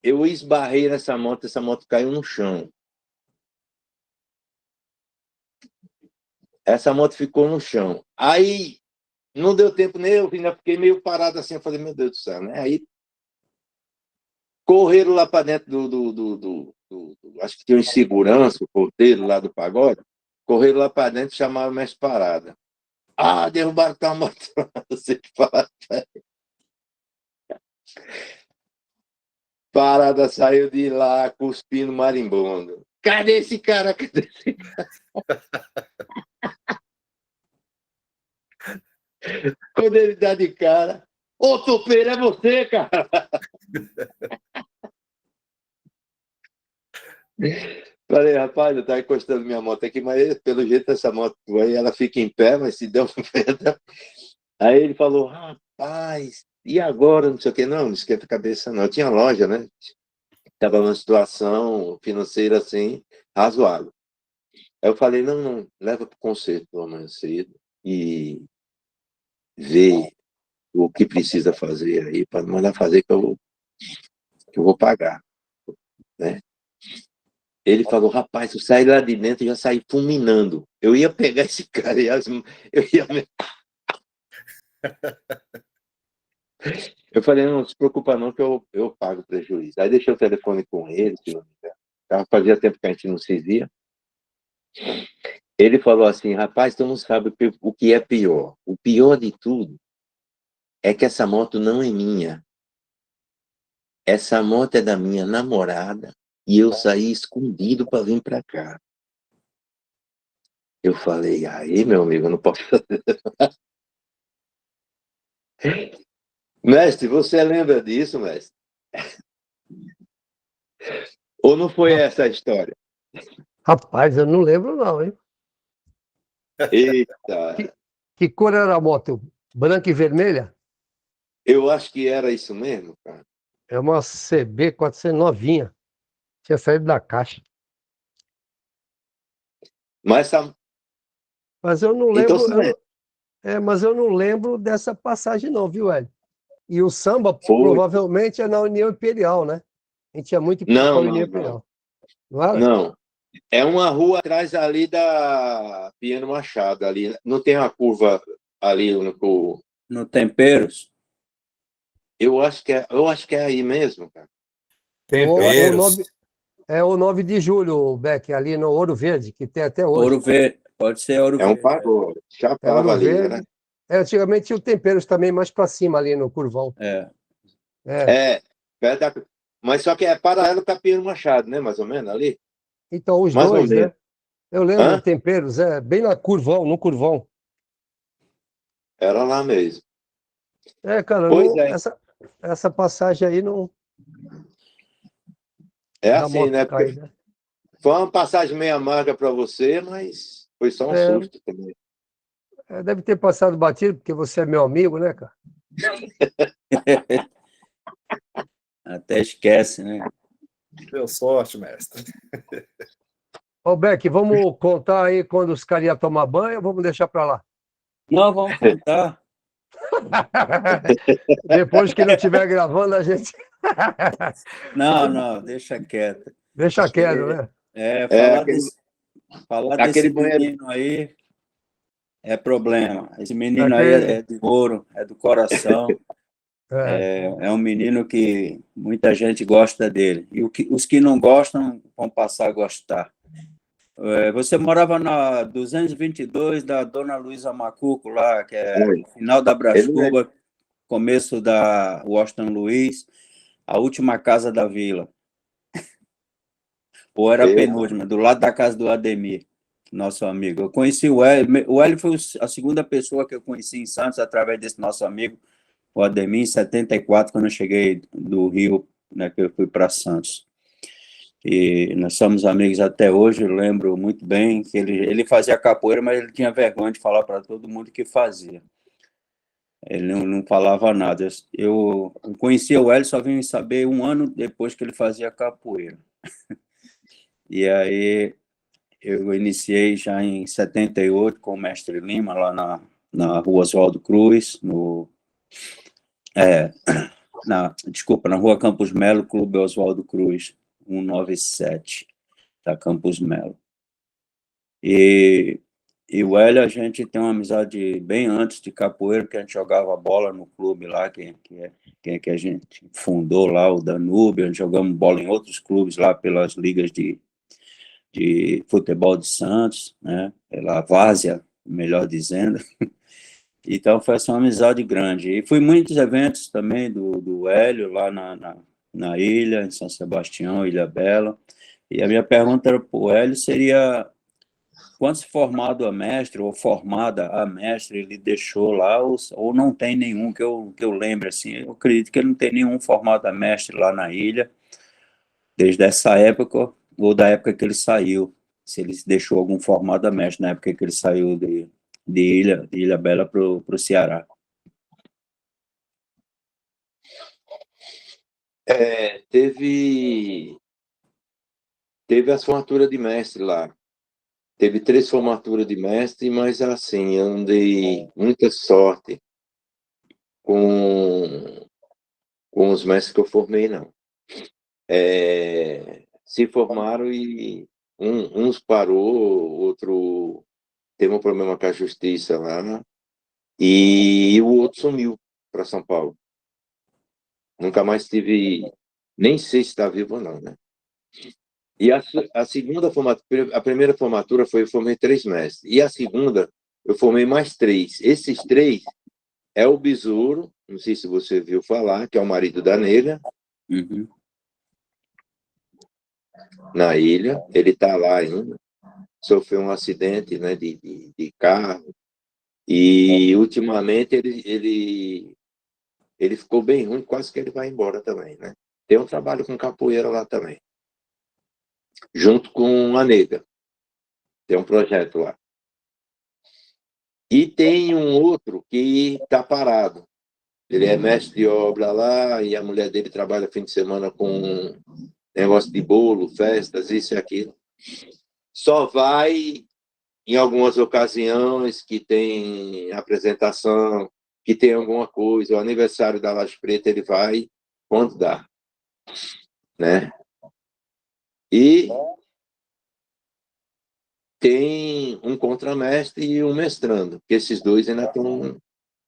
eu esbarrei nessa moto, essa moto caiu no chão. Essa moto ficou no chão. Aí, não deu tempo nem eu, ainda fiquei meio parado assim, eu falei, meu Deus do céu, né? Aí, correram lá para dentro acho que tinha um segurança, o porteiro lá do pagode, correram lá para dentro e chamaram o mestre Parada. Ah, derrubaram a moto, você fala. Parada saiu de lá cuspindo marimbondo. Cadê esse cara? Cadê esse cara? Quando ele dá de cara, ô topeiro, é você, cara? Falei, rapaz, eu tava encostando minha moto aqui, mas pelo jeito essa moto aí, ela fica em pé, mas se deu venda. Aí ele falou, rapaz, e agora? Não sei o quê. Não esquenta a cabeça, não. Eu tinha loja, né? Estava numa situação financeira assim, razoável. Aí eu falei, não, leva para o concerto amanhã cedo e vê o que precisa fazer aí, para mandar fazer que eu vou pagar, né? Ele falou, rapaz, eu saí lá de dentro e já saí fulminando. Eu ia pegar esse cara e eu falei, não se preocupa não que eu pago o prejuízo. Aí deixei o telefone com ele, fazia tempo que a gente não se via. Ele falou assim, rapaz, tu não sabe o que é pior. O pior de tudo é que essa moto não é minha. Essa moto é da minha namorada e eu saí escondido para vir para cá. Eu falei, aí, meu amigo, eu não posso fazer. Mestre, você lembra disso, mestre? Ou não foi essa a história? Rapaz, eu não lembro não, hein? Eita, Que cor era a moto? Branca e vermelha? eu acho que era isso mesmo, cara. É uma CB 400 novinha. Tinha saído da caixa. Mas Mas eu não então, lembro, mas eu não lembro dessa passagem não, viu, Hélio? E o samba foi. provavelmente é na União Imperial, né? A gente ia muito para a União Imperial. Não era? Não. É uma rua atrás ali da Piano Machado, ali. Não tem uma curva ali no... No Temperos? Eu acho que é aí mesmo, cara. O Temperos. 9 de julho, Beck, ali no Ouro Verde, que tem até hoje. Ouro Verde. Pode ser Ouro É um Verde. pagode. É Chapava Ouro ali, Verde. né? Antigamente tinha o Temperos também mais para cima ali no Curvão. É. É, perto da... Mas só que é paralelo com a Pinheiro Machado, né? Mais ou menos ali. Então, os Mais ou dois, menos. né? Eu lembro Hã? do Temperos, bem na Curvão, no Curvão. Era lá mesmo. Cara, Pois não, é. essa passagem aí não É da assim, moto né? Porque caída. foi uma passagem meio amarga para você, mas foi só um É, susto também. deve ter passado batido, porque você é meu amigo, né, cara? Até esquece, né? Deu sorte, mestre. Ô, Beck, vamos contar aí quando os caras iam tomar banho ou vamos deixar para lá? Não, vamos contar. Depois que não estiver gravando, a gente Não, não, deixa quieto. deixa quieto, né? É, Falar aquele desse banheiro. menino aí é problema. Esse menino aí Aquele, é de ouro, é do coração. é, É um menino que muita gente gosta dele. E os que não gostam vão passar a gostar. Você morava na 222 da Dona Luísa Macuco, lá, que é Olha, o final da Brás ele é. Cubas, começo da Washington Luiz, a última casa da vila. Ou era a Eu, penúltima, do lado da casa do Ademir, nosso amigo. Eu conheci o Hélio. O Hélio foi a segunda pessoa que eu conheci em Santos, através desse nosso amigo, o Ademir, em 74, quando eu cheguei do Rio, né, que eu fui para Santos. E nós somos amigos até hoje. Eu lembro muito bem que ele fazia capoeira, mas ele tinha vergonha de falar para todo mundo que fazia. Ele não falava nada. Eu conhecia o Hélio, só vim saber um ano depois que ele fazia capoeira. E aí eu iniciei já em 78 com o mestre Lima, lá na rua Oswaldo Cruz, na rua Campos Melo, Clube Oswaldo Cruz, 197, da Campos Melo. E o Hélio, a gente tem uma amizade bem antes de capoeira, que a gente jogava bola no clube lá, que a gente fundou lá, o Danúbio. A gente jogamos bola em outros clubes lá, pelas ligas de futebol de Santos, né? Pela Várzea, melhor dizendo. Então, foi essa uma amizade grande. E fui muitos eventos também do Hélio, lá na ilha, em São Sebastião, Ilha Bela. E a minha pergunta para o Hélio seria: quantos formado a mestre ou formada a mestre ele deixou lá, ou não tem nenhum que eu lembre, assim? Eu acredito que ele não tem nenhum formado a mestre lá na ilha, desde essa época, ou da época que ele saiu, se ele deixou algum formado a mestre na época que ele saiu de Ilha Bela para o Ceará. teve as formaturas de mestre lá. Teve 3 formaturas de mestre, mas assim, eu não dei muita sorte com os mestres que eu formei, não. Se formaram e uns parou, outro teve um problema com a justiça lá, e o outro sumiu para São Paulo. Nunca mais tive, nem sei se está vivo ou não, né? E a segunda formatura, a primeira formatura eu formei 3 mestres, e a segunda eu formei mais 3. Esses 3 é o Besouro, não sei se você viu falar, que é o marido da Negra, Uhum. na ilha. Ele está lá ainda. Sofreu um acidente, né, de carro, e ultimamente ele ficou bem ruim, quase que ele vai embora também, né? Tem um trabalho com capoeira lá também, junto com a Negra. Tem um projeto lá. E tem um outro que está parado. Ele é mestre de obra lá, e a mulher dele trabalha fim de semana com negócio de bolo, festas, isso e aquilo. Só vai em algumas ocasiões que tem apresentação, que tem alguma coisa, o aniversário da Laje Preta, ele vai quando dá, né? E tem um contramestre e um mestrando, que esses dois ainda estão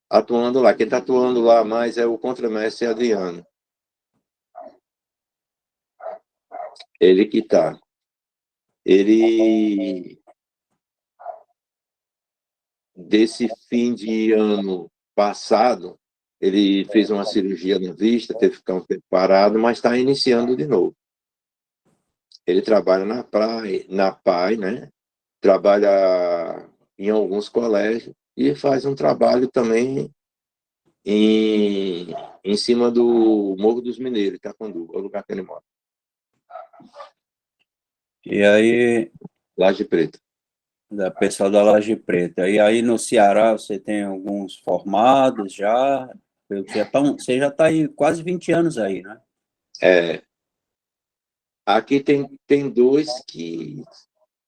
atuando lá. Quem está atuando lá mais é o contramestre Adriano. Ele que está. Ele desse fim de ano passado, ele fez uma cirurgia na vista, teve que ficar um tempo parado, mas está iniciando de novo. Ele trabalha na PAI, né? Trabalha em alguns colégios e faz um trabalho também em cima do Morro dos Mineiros, Itacandu, é o lugar que ele mora. E aí, Laje Preta. da pessoal da Laje Preta. E aí no Ceará você tem alguns formados já? Você já está aí quase 20 anos aí, né? Aqui tem dois que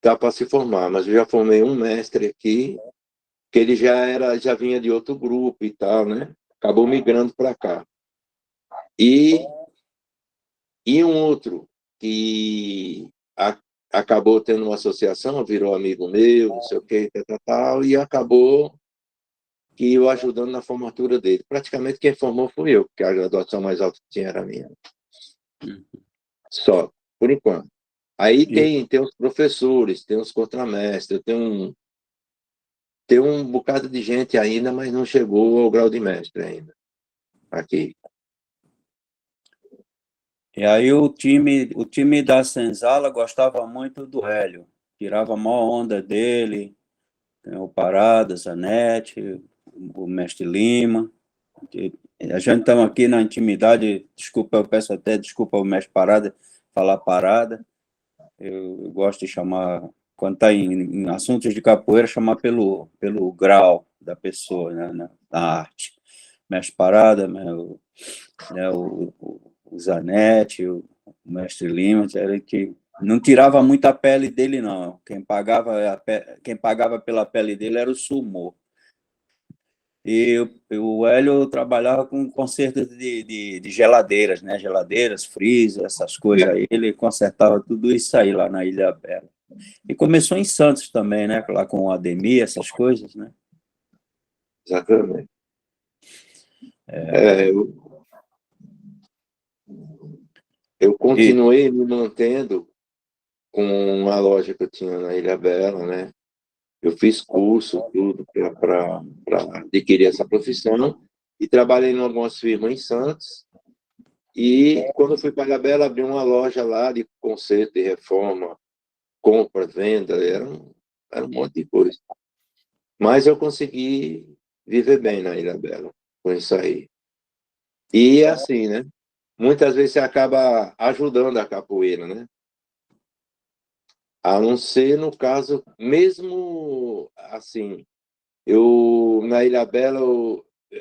dá para se formar, mas eu já formei um mestre aqui, que ele já vinha de outro grupo e tal, né? Acabou migrando para cá. E um outro que acabou tendo uma associação, virou amigo meu, não sei o que, tal, e acabou que eu ajudando na formatura dele. Praticamente quem formou fui eu, porque a graduação mais alta que tinha era a minha. Só, por enquanto. Aí tem os professores, tem os contramestres, tem um bocado de gente ainda, mas não chegou ao grau de mestre ainda, aqui. E aí o time da Senzala gostava muito do Hélio, tirava a maior onda dele, o Parada, Zanetti, o Mestre Lima. A gente estamos aqui na intimidade, desculpa, eu peço até desculpa ao Mestre Parada, falar Parada. Eu gosto de chamar, quando está em assuntos de capoeira, chamar pelo grau da pessoa, né, na arte. Mestre Parada, o Zanetti, o Mestre Lima, era que não tirava muito a pele dele, não. Quem pagava pela pele dele era o Sumô. E o Hélio trabalhava com conserto de geladeiras, né? Geladeiras, freezer, essas coisas aí. Ele consertava tudo isso aí lá na Ilha Bela. E começou em Santos também, né? Lá com o Ademir, essas coisas, né? Exatamente. Eu continuei me mantendo com a loja que eu tinha na Ilha Bela, né? Eu fiz curso, tudo, para adquirir essa profissão, e trabalhei em algumas firmas em Santos. E quando eu fui para Ilha Bela, abri uma loja lá de conserto e reforma, compra, venda, era um monte de coisa. Mas eu consegui viver bem na Ilha Bela com isso aí. E assim, né? Muitas vezes você acaba ajudando a capoeira, né? A não ser no caso, mesmo assim, na Ilha Bela,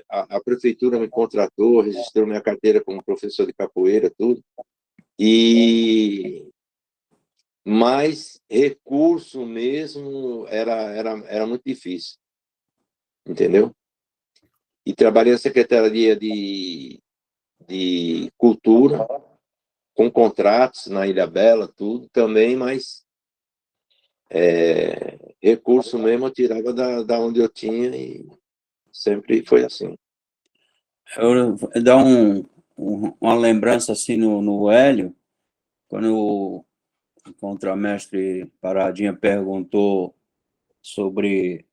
a prefeitura me contratou, registrou minha carteira como professor de capoeira, tudo. Mas recurso mesmo era muito difícil, entendeu? E trabalhei na Secretaria de Cultura, com contratos na Ilha Bela, tudo também, mas recurso mesmo eu tirava da onde eu tinha e sempre foi assim. Eu vou dar uma lembrança assim no Hélio, quando o contramestre Paradinha perguntou sobre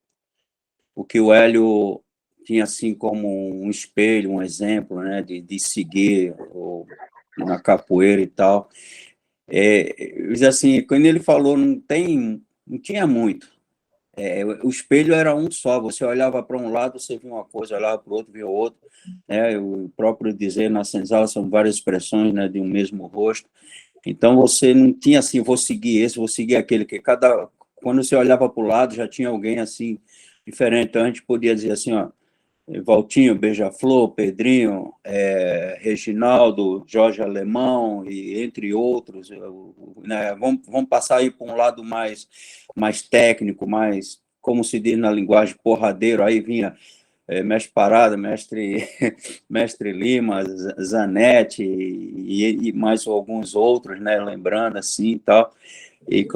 o que o Hélio tinha assim como um espelho, um exemplo, né, de seguir na capoeira e tal. Eu disse assim, quando ele falou, não tinha muito. O espelho era um só, você olhava para um lado, você via uma coisa, olhava para o outro, via outro. Né? O próprio dizer na senzala são várias expressões, né, de um mesmo rosto. Então você não tinha assim, vou seguir esse, vou seguir aquele, que quando você olhava para o lado já tinha alguém assim diferente. Então a gente podia dizer assim, ó, Valtinho, Beija-Flor, Pedrinho, Reginaldo, Jorge Alemão, e entre outros, né? Vamos passar aí para um lado mais técnico, mais, como se diz na linguagem, porradeiro. Aí vinha Mestre Parada, Mestre Lima, Zanetti e mais alguns outros, né? Lembrando assim e tal. E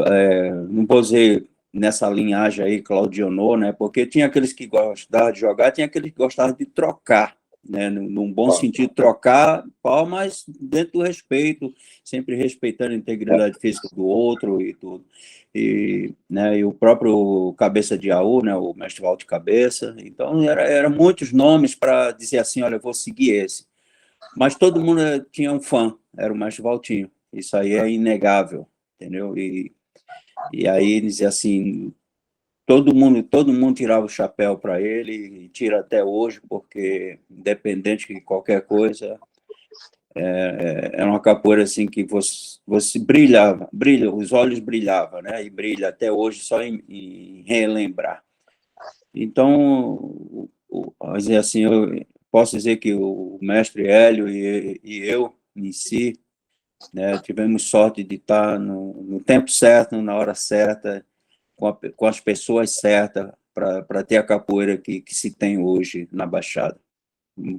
não vou dizer nessa linhagem aí, Claudionor, né? Porque tinha aqueles que gostavam de jogar, tinha aqueles que gostavam de trocar, né, num bom sentido, trocar pau, mas dentro do respeito, sempre respeitando a integridade física do outro e tudo. E, né, e o próprio Cabeça de Aú, né, o mestre Walter Cabeça, então era muitos nomes para dizer assim, olha, eu vou seguir esse. Mas todo mundo tinha um fã, era o mestre Valtinho, isso aí é inegável, entendeu? E aí dizia assim, todo mundo tirava o chapéu para ele, e tira até hoje, porque independente de qualquer coisa, é uma capoeira assim que você brilha, os olhos brilhavam, né? E brilha até hoje só em relembrar. Então, vamos dizer assim, eu posso dizer que o mestre Hélio e eu, em si, né, tivemos sorte de estar no tempo certo, na hora certa, com as pessoas certas, para ter a capoeira que se tem hoje na Baixada,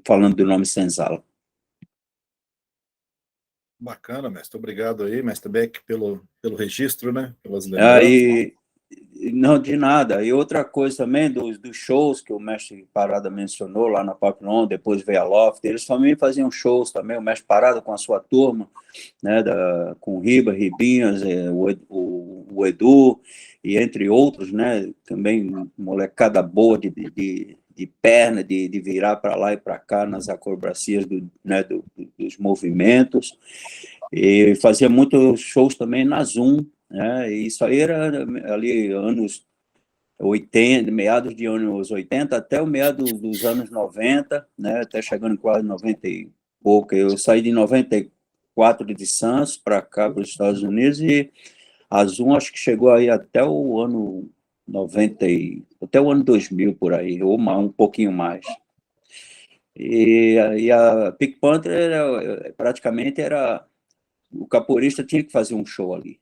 falando do nome Senzala. Bacana, mestre. Obrigado aí, mestre Beck, pelo registro, né? Pelas lembranças. Aí, não, de nada. E outra coisa também, dos shows que o mestre Parada mencionou lá na Papillon, depois veio a Loft, eles também faziam shows também, o mestre Parada com a sua turma, né, com Ribinhas, o Edu, e entre outros, né, também molecada boa de perna, de virar para lá e para cá nas acrobacias né, dos movimentos, e fazia muitos shows também na Zoom, né, e isso aí era ali anos 80, meados de anos 80 até o meados dos anos 90, né, até chegando quase 90 e pouco. Eu saí de 94 de Santos para cá, para os Estados Unidos, e a Zoom acho que chegou aí até o ano 90, até o ano 2000 por aí, ou um pouquinho mais. E a Pink Panther praticamente era o capoeirista tinha que fazer um show ali.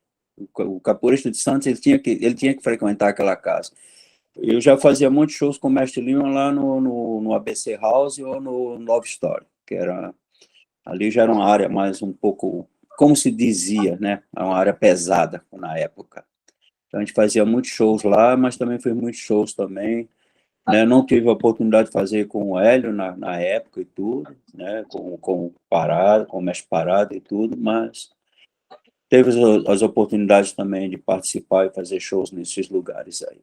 O capoeirista de Santos ele tinha que frequentar aquela casa. Eu já fazia muitos shows com o Mestre Lima lá no ABC House ou no Love Story, que era ali já era uma área mais um pouco, como se dizia, né, uma área pesada na época. Então a gente fazia muitos shows lá, mas também fez muitos shows também, né? Não tive a oportunidade de fazer com o Hélio na época e tudo, né, com Parada, com o Mestre Parada e tudo, mas teve as oportunidades também de participar e fazer shows nesses lugares aí.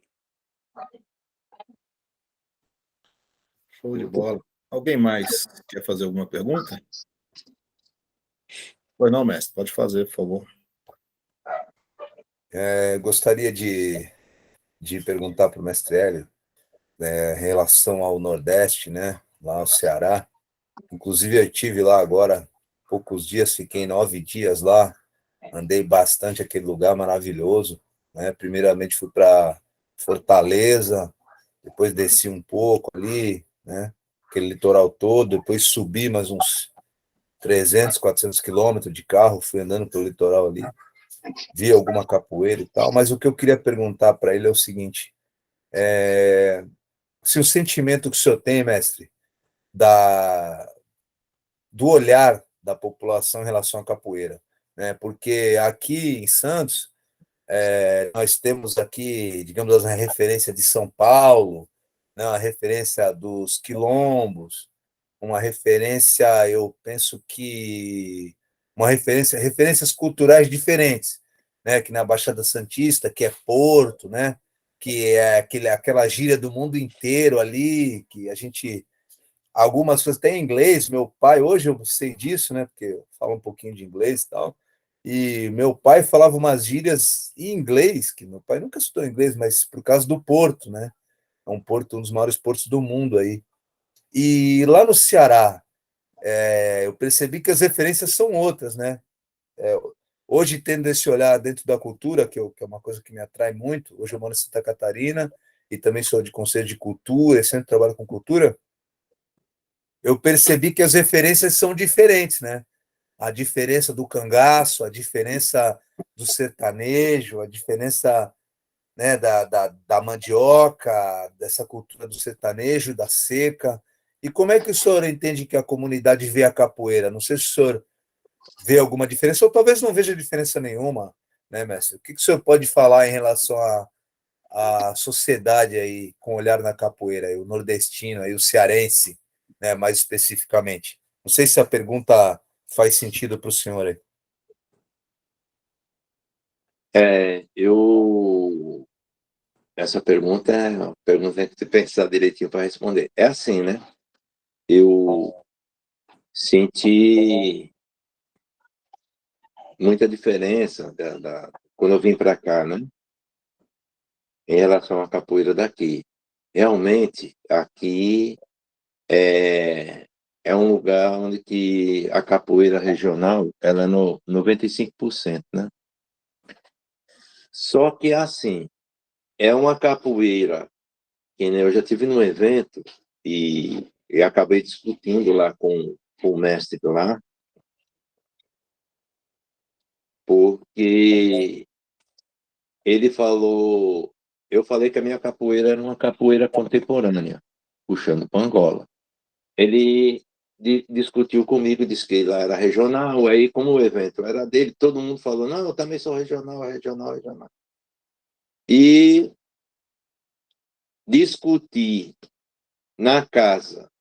Show de bola. Alguém mais quer fazer alguma pergunta? Pois não, mestre, pode fazer, por favor. Gostaria de perguntar para o mestre Hélio, em relação ao Nordeste, né, lá no Ceará. Inclusive, eu estive lá agora, poucos dias, fiquei 9 dias lá, andei bastante aquele lugar maravilhoso, né? Primeiramente fui para Fortaleza, depois desci um pouco ali, né, aquele litoral todo, depois subi mais uns 300, 400 quilômetros de carro, fui andando pelo litoral ali, vi alguma capoeira e tal, mas o que eu queria perguntar para ele é o seguinte, se o sentimento que o senhor tem, mestre, do olhar da população em relação à capoeira, né? Porque aqui em Santos, nós temos aqui, digamos, a referência de São Paulo, né? A referência dos quilombos, uma referência, eu penso que referências culturais diferentes, né? Que na Baixada Santista, que é Porto, né? Que é aquela gíria do mundo inteiro ali, que a gente algumas coisas têm em inglês. Meu pai, hoje eu sei disso, né? Porque eu falo um pouquinho de inglês e tal. E meu pai falava umas gírias em inglês, que meu pai nunca estudou inglês, mas por causa do Porto, né? É um porto, um dos maiores portos do mundo aí. E lá no Ceará, eu percebi que as referências são outras, né? Hoje, tendo esse olhar dentro da cultura, que é uma coisa que me atrai muito, hoje eu moro em Santa Catarina e também sou de Conselho de Cultura, e sempre trabalho com cultura, eu percebi que as referências são diferentes, né? A diferença do cangaço, a diferença do sertanejo, a diferença, né, da mandioca, dessa cultura do sertanejo, da seca. E como é que o senhor entende que a comunidade vê a capoeira? Não sei se o senhor vê alguma diferença, ou talvez não veja diferença nenhuma, né, mestre? O que o senhor pode falar em relação à sociedade aí, com o olhar na capoeira, aí, o nordestino, aí, o cearense, né, mais especificamente? Não sei se a pergunta faz sentido para o senhor aí. Essa pergunta é uma pergunta que tem que pensar direitinho para responder. É assim, né? Eu senti muita diferença quando eu vim para cá, né? Em relação à capoeira daqui. Realmente, aqui é um lugar onde que a capoeira regional ela é no 95%, né? Só que, assim, é uma capoeira que, né, eu já tive num evento e acabei discutindo lá com o mestre lá, porque ele falou, eu falei que a minha capoeira era uma capoeira contemporânea, puxando para Angola. Ele discutiu comigo, disse que lá era regional, aí como o evento era dele, todo mundo falou, não, eu também sou regional, regional, regional. E discutir na casa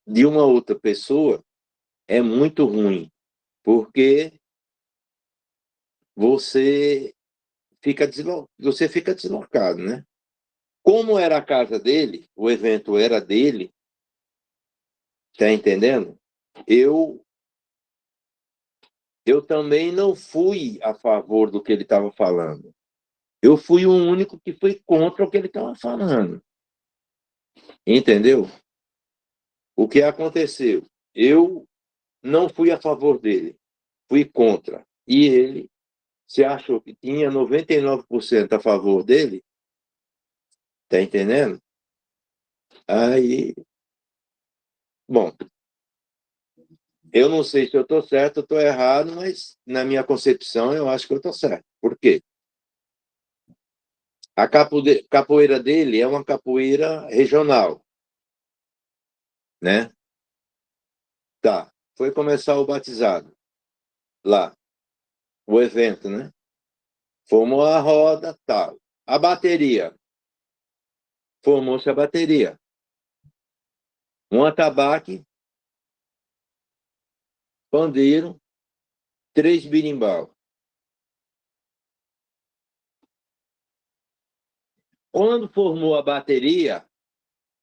de uma outra pessoa é muito ruim, porque você você fica deslocado, né? Como era a casa dele, o evento era dele, tá entendendo? Eu também não fui a favor do que ele estava falando. Eu fui o único que foi contra o que ele estava falando. Entendeu? O que aconteceu? Eu não fui a favor dele, fui contra. E ele se achou que tinha 99% a favor dele, tá entendendo? Aí, bom, eu não sei se eu estou certo ou estou errado, mas na minha concepção eu acho que eu estou certo. Por quê? A capoeira dele é uma capoeira regional, né? Tá, foi começar o batizado lá, o evento, né? Formou a roda, tal. A bateria, formou-se a bateria. Um atabaque, pandeiro, 3 birimbau. Quando formou a bateria,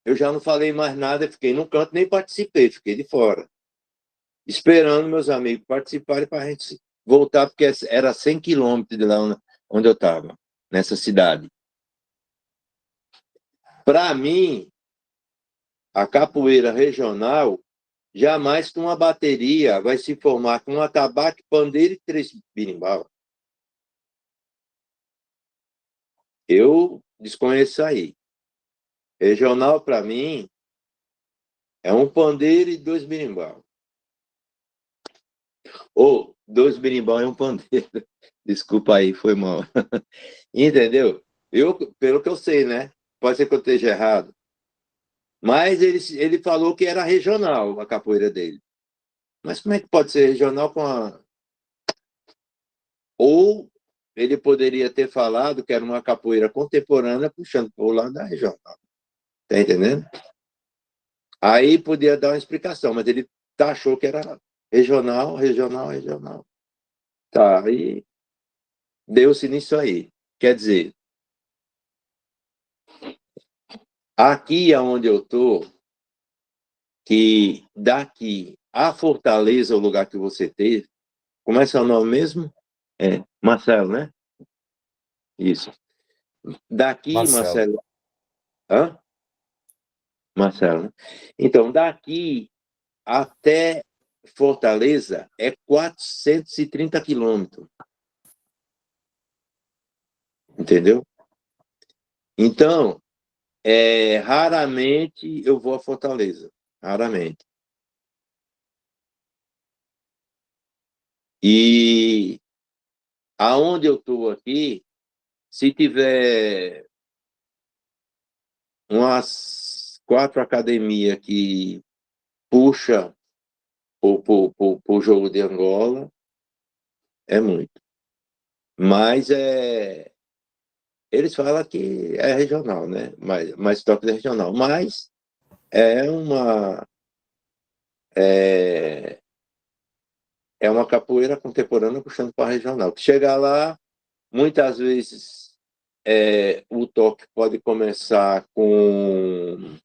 eu já não falei mais nada, fiquei no canto, nem participei, fiquei de fora. Esperando meus amigos participarem para a gente voltar, porque era 100 quilômetros de lá onde eu estava, nessa cidade. Para mim, a capoeira regional, jamais que uma bateria vai se formar com um atabaque, pandeiro e 3 birimbau. Eu desconheço aí. Regional, para mim, é um pandeiro e 2 birimbau. Ou 2 birimbau e um pandeiro. Desculpa aí, foi mal. Entendeu? Pelo que eu sei, né? Pode ser que eu esteja errado. Mas ele falou que era regional a capoeira dele. Mas como é que pode ser regional com a... Ou ele poderia ter falado que era uma capoeira contemporânea puxando para o lado da regional. Tá entendendo? Aí podia dar uma explicação, mas ele achou que era regional, regional, regional. Tá, aí deu-se nisso aí. Quer dizer, aqui onde eu estou, que daqui a Fortaleza, o lugar que você teve, como é seu nome mesmo? Marcelo, né? Isso. Daqui, Marcelo. Hã? Marcelo, né? Então, daqui até Fortaleza é 430 quilômetros. Entendeu? Então, raramente eu vou a Fortaleza. Raramente. E aonde eu estou aqui, se tiver umas 4 academias que puxa o jogo de Angola, é muito. Mas eles falam que é regional, né? Mais toque regional. Mas é uma é, é uma capoeira contemporânea puxando para a regional. Chegar lá, muitas vezes o toque pode começar com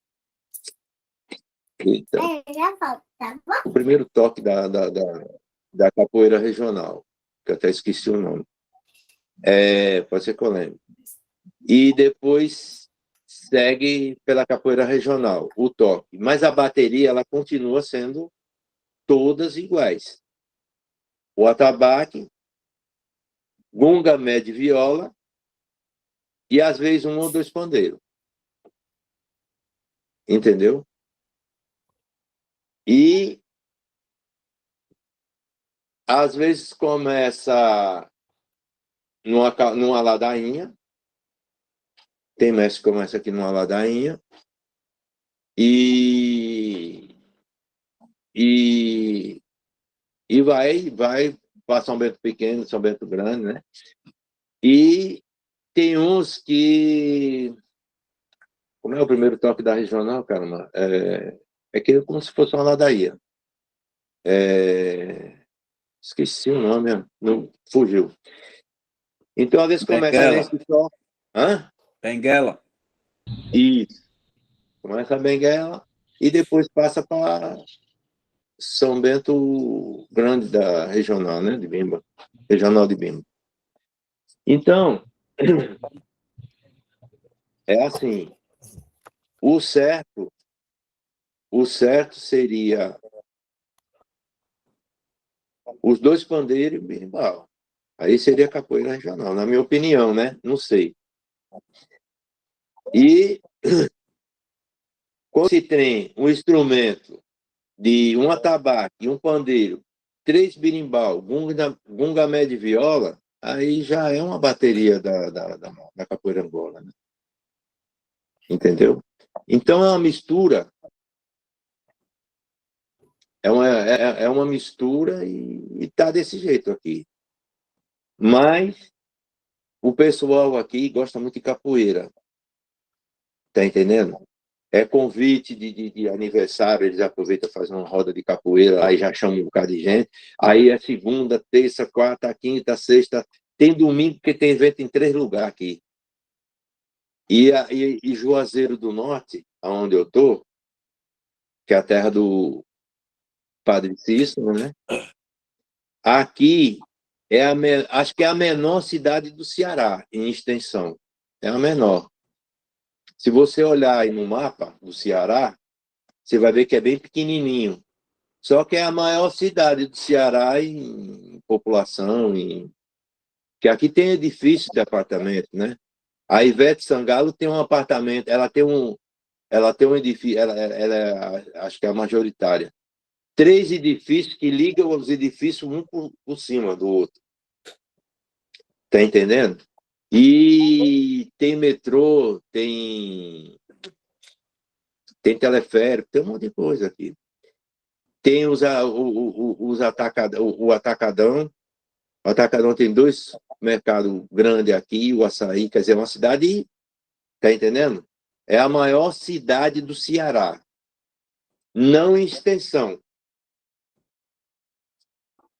o primeiro toque da capoeira regional, que eu até esqueci o nome. Pode ser que eu lembre. E depois segue pela capoeira regional, o toque. Mas a bateria, ela continua sendo todas iguais. O atabaque, gunga, média e viola, e às vezes um ou dois pandeiros. Entendeu? E às vezes começa numa ladainha, tem mestre que começa aqui numa ladainha, e vai para São Bento Pequeno, São Bento Grande, né? E tem uns que... Como é o primeiro toque da regional, caramba? Que é como se fosse uma ladainha. Esqueci o nome, não, fugiu. Então, às vezes começa Benguela. nesse toque. Hã? Benguela. Isso. Começa a benguela e depois passa para São Bento Grande da regional, né? De Bimba. Regional de Bimba. Então, é assim. O certo seria os dois pandeiros e o berimbau. Aí seria capoeira regional, na minha opinião, né? Não sei. E quando se tem um instrumento de um atabaque e um pandeiro, 3 berimbau, gunga média e viola, aí já é uma bateria da capoeira angola, né? Entendeu? Então é uma mistura, é uma mistura e tá desse jeito aqui. Mas o pessoal aqui gosta muito de capoeira. Tá entendendo? É convite de aniversário, eles aproveitam e fazem uma roda de capoeira, aí já chamam um bocado de gente. Aí é segunda, terça, quarta, quinta, sexta. Tem domingo que tem evento em 3 lugares aqui. E Juazeiro do Norte, onde eu tô, que é a terra do Padre Cícero, né? Aqui acho que é a menor cidade do Ceará, em extensão. É a menor. Se você olhar aí no mapa do Ceará, você vai ver que é bem pequenininho. Só que é a maior cidade do Ceará em população, que aqui tem edifício de apartamento, né? A Ivete Sangalo tem um apartamento, ela tem um edifício, acho que é a majoritária. 3 edifícios que ligam os edifícios um por cima do outro. Tá entendendo? E tem metrô, tem teleférico, tem um monte de coisa aqui. Tem o Atacadão. O Atacadão tem 2 mercados grandes aqui, o Açaí, quer dizer, uma cidade, tá entendendo? É a maior cidade do Ceará. Não em extensão.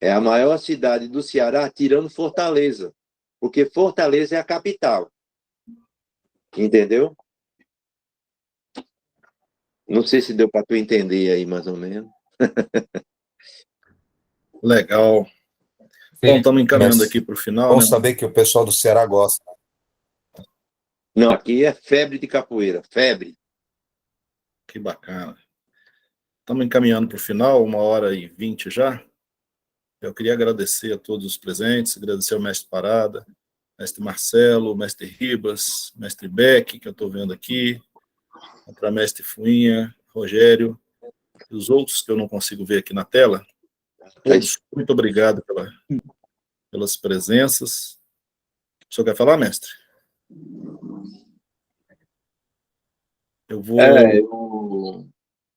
É a maior cidade do Ceará, tirando Fortaleza. Porque Fortaleza é a capital. Entendeu? Não sei se deu para tu entender aí, mais ou menos. Legal. Bom, estamos encaminhando aqui para o final. Bom né? saber que o pessoal do Ceará gosta. Não, aqui é febre de capoeira. Febre. Que bacana. Estamos encaminhando para o final, 1h20 já. Eu queria agradecer a todos os presentes, agradecer ao mestre Parada, mestre Marcelo, mestre Ribas, mestre Beck, que eu estou vendo aqui, para mestre Fuinha, Rogério, e os outros que eu não consigo ver aqui na tela. Todos, muito obrigado pelas presenças. O senhor quer falar, mestre? Eu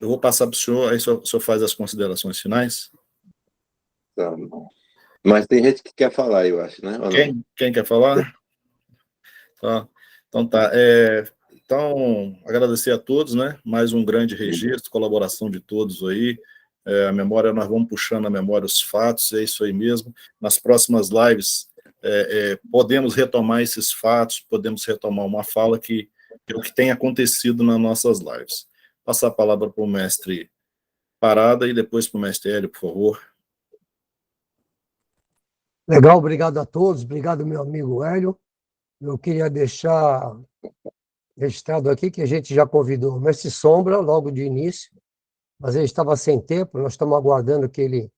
vou passar para o senhor, aí o senhor faz as considerações finais. Tá. Mas tem gente que quer falar, eu acho, né? Quem quer falar? Tá. Então tá. Então, agradecer a todos, né? Mais um grande registro, colaboração de todos aí. A memória, nós vamos puxando a memória os fatos, é isso aí mesmo. Nas próximas lives, podemos retomar esses fatos, podemos retomar uma fala que é o que tem acontecido nas nossas lives. Passar a palavra para o mestre Parada e depois para o mestre Hélio, por favor. Legal, obrigado a todos, obrigado, meu amigo Hélio. Eu queria deixar registrado aqui que a gente já convidou o mestre Sombra logo de início, mas ele estava sem tempo, nós estamos aguardando que ele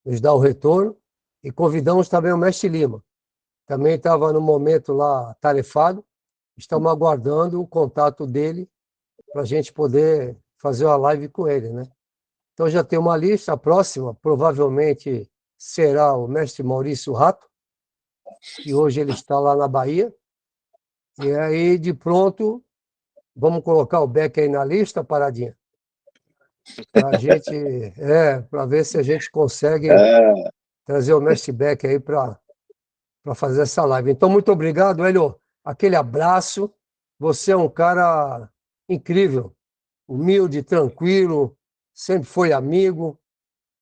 nos dê o retorno, e convidamos também o mestre Lima. Também estava no momento lá tarefado, estamos aguardando o contato dele para a gente poder fazer uma live com ele, né? Então já tem uma lista, a próxima provavelmente será o mestre Maurício Rato, que hoje ele está lá na Bahia, e aí de pronto vamos colocar o Beck aí na lista, Paradinha, para a gente, para ver se a gente consegue trazer o mestre Beck aí para fazer essa live. Então, muito obrigado, Hélio. Aquele abraço. Você é um cara incrível, humilde, tranquilo, sempre foi amigo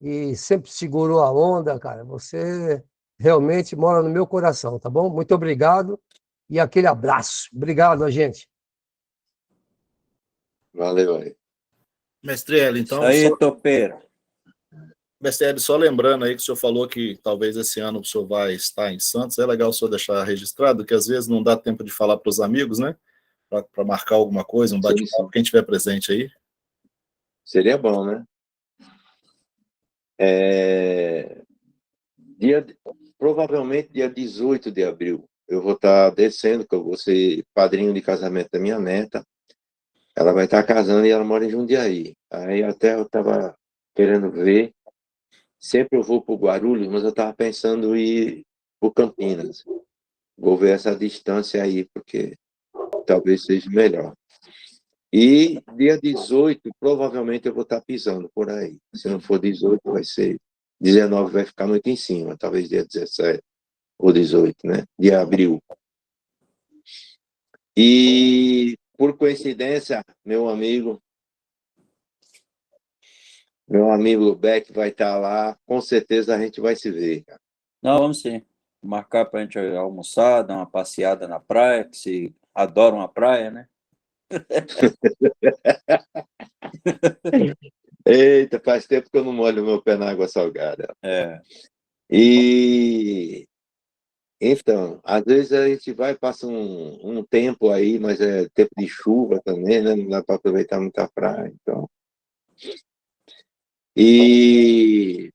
e sempre segurou a onda, cara. Você realmente mora no meu coração, tá bom? Muito obrigado e aquele abraço. Obrigado, gente. Valeu aí. Mestre Hélio, então... Isso aí, topeira. Mestre Hélio, só lembrando aí que o senhor falou que talvez esse ano o senhor vai estar em Santos, é legal o senhor deixar registrado, que às vezes não dá tempo de falar para os amigos, né? Para marcar alguma coisa, um bate-papo, quem estiver presente aí. Seria bom, né? Provavelmente dia 18 de abril, eu vou estar descendo, que eu vou ser padrinho de casamento da minha neta. Ela vai estar casando e ela mora em Jundiaí. Aí até eu estava querendo ver. Sempre eu vou para o Guarulhos, mas eu estava pensando em ir para Campinas. Vou ver essa distância aí, porque talvez seja melhor. E dia 18, provavelmente eu vou estar pisando por aí. Se não for 18, vai ser 19, vai ficar muito em cima. Talvez dia 17 ou 18, né? De abril. E, por coincidência, meu amigo Beck vai estar lá. Com certeza a gente vai se ver, cara. Não, vamos sim. Marcar para a gente almoçar, dar uma passeada na praia, que se adoram a praia, né? Eita, faz tempo que eu não molho meu pé na água salgada. E então, às vezes a gente vai, passa um tempo aí, mas é tempo de chuva também, né? Não dá para aproveitar muito a praia, então. E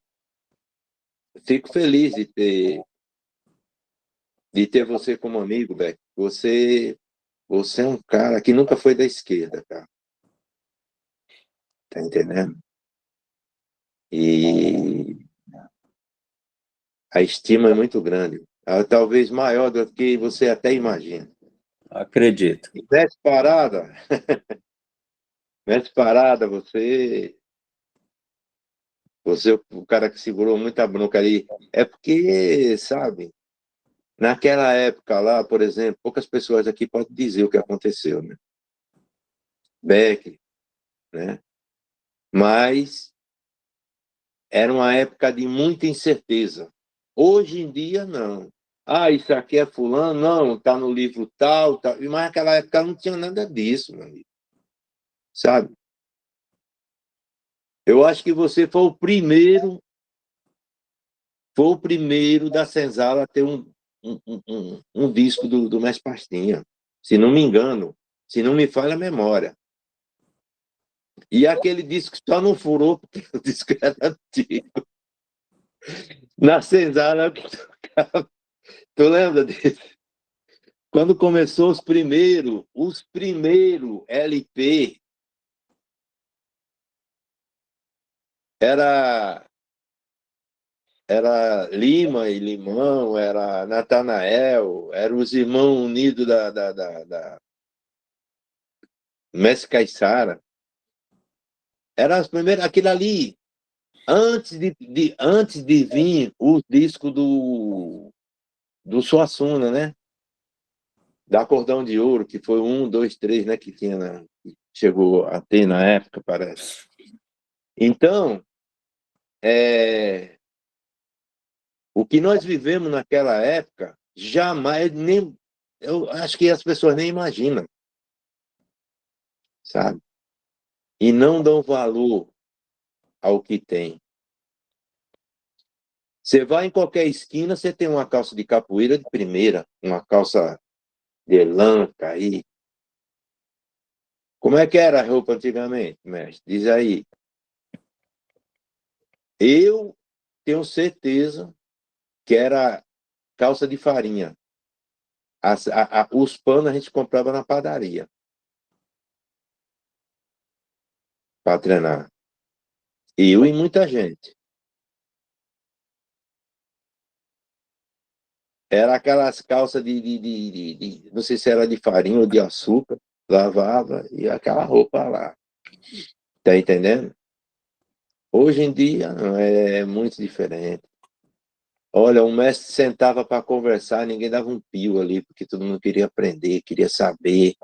fico feliz de ter você como amigo, Beck. Você é um cara que nunca foi da esquerda, cara. Tá entendendo? E a estima é muito grande. Talvez maior do que você até imagina. Acredito. Mestre Parada, você é o cara que segurou muita bronca ali. É porque, sabe, naquela época lá, por exemplo, poucas pessoas aqui podem dizer o que aconteceu, né? Beck, né? Mas era uma época de muita incerteza. Hoje em dia, não. Isso aqui é fulano, não, está no livro tal, tal. Mas naquela época não tinha nada disso, meu amigo. Sabe? Eu acho que você foi o primeiro da Senzala a ter um disco do Mestre Pastinha, se não me engano, se não me falha a memória. E aquele disco só não furou porque o disco era antigo. Na Senzala, tu lembra disso? Quando começou os primeiros LP, era Lima e Limão, era Natanael, era os Irmãos Unidos da Mestre Caiçara. Era as primeiras, aquilo ali, antes de vir o disco do Suassuna, né? da Cordão de Ouro, que foi 1, 2, 3, né, que chegou a ter na época, parece. Então, o que nós vivemos naquela época, jamais, eu acho que as pessoas nem imaginam, sabe? E não dão valor ao que tem. Você vai em qualquer esquina, você tem uma calça de capoeira de primeira, uma calça de lã, aí. Como é que era a roupa antigamente, mestre? Diz aí. Eu tenho certeza que era calça de farinha. Os panos a gente comprava na padaria para treinar. Eu e muita gente. Era aquelas calças não sei se era de farinha ou de açúcar, lavava e aquela roupa lá. Tá entendendo? Hoje em dia é muito diferente. Olha, o mestre sentava para conversar, ninguém dava um pio ali, porque todo mundo queria aprender, queria saber,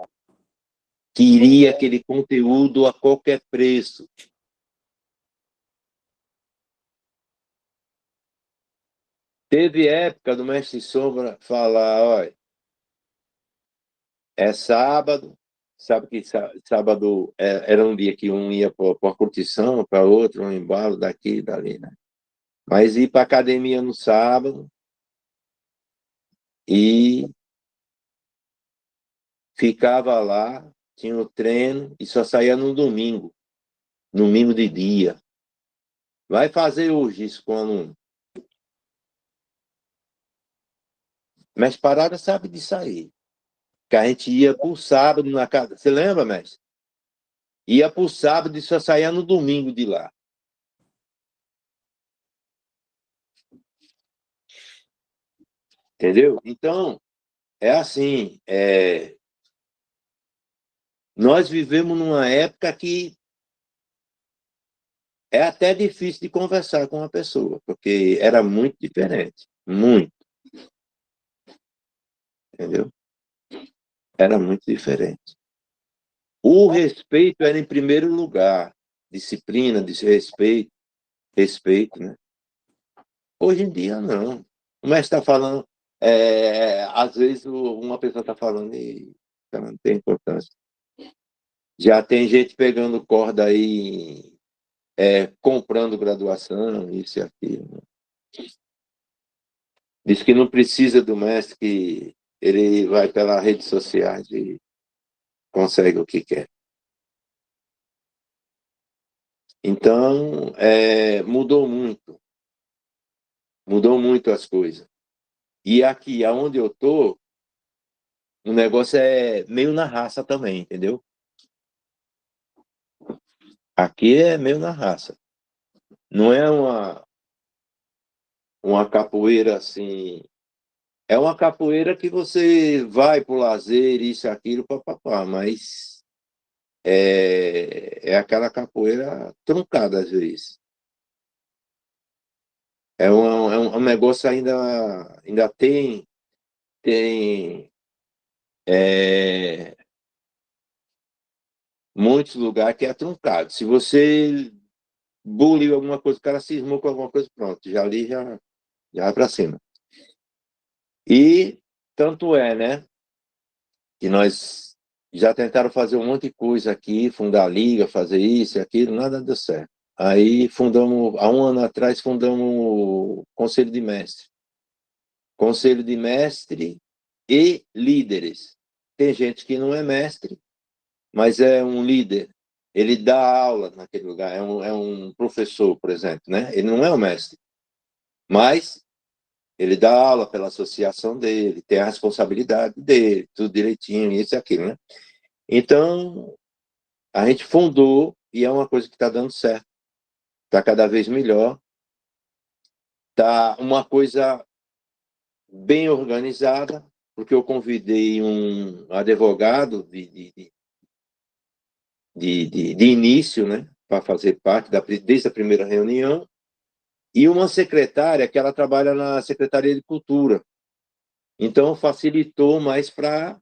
queria aquele conteúdo a qualquer preço. Teve época do mestre Sombra falar, olha, é sábado, sabe que sábado era um dia que um ia para uma curtição, para outro, um embalo daqui e dali, né? Mas ir para academia no sábado e ficava lá, tinha o treino e só saía no domingo de dia. Vai fazer hoje isso com o aluno. Mas Parada sabe disso aí. Que a gente ia por sábado na casa. Você lembra, mestre? Ia por sábado e só saía no domingo de lá. Entendeu? Então, é assim. Nós vivemos numa época que é até difícil de conversar com uma pessoa, porque era muito diferente. Muito. Entendeu? Era muito diferente. O respeito era em primeiro lugar. Disciplina, respeito, né? Hoje em dia, não. O mestre está falando, às vezes uma pessoa está falando e não tem importância. Já tem gente pegando corda aí, comprando graduação, isso e aquilo. Né? Diz que não precisa do mestre, que ele vai pelas redes sociais e consegue o que quer. Então, mudou muito. Mudou muito as coisas. E aqui, aonde eu tô, o negócio é meio na raça também, entendeu? Aqui é meio na raça. Não é uma capoeira assim. É uma capoeira que você vai pro lazer, isso e aquilo, papapá, mas é aquela capoeira truncada às vezes. É um negócio ainda tem muitos lugares que é truncado. Se você buliu alguma coisa, o cara cismou com alguma coisa, pronto, já ali já vai para cima. E tanto é, né, que nós já tentaram fazer um monte de coisa aqui, fundar liga, fazer isso e aquilo, nada deu certo. Aí há um ano atrás, fundamos o Conselho de Mestre. Conselho de Mestre e líderes. Tem gente que não é mestre, mas é um líder. Ele dá aula naquele lugar, é um professor, por exemplo, né? Ele não é um mestre, mas ele dá aula pela associação dele, tem a responsabilidade dele, tudo direitinho, isso e aquilo, né? Então, a gente fundou e é uma coisa que está dando certo. Está cada vez melhor. Está uma coisa bem organizada, porque eu convidei um advogado de início, né, para fazer parte desde a primeira reunião, e uma secretária que ela trabalha na Secretaria de Cultura. Então, facilitou mais para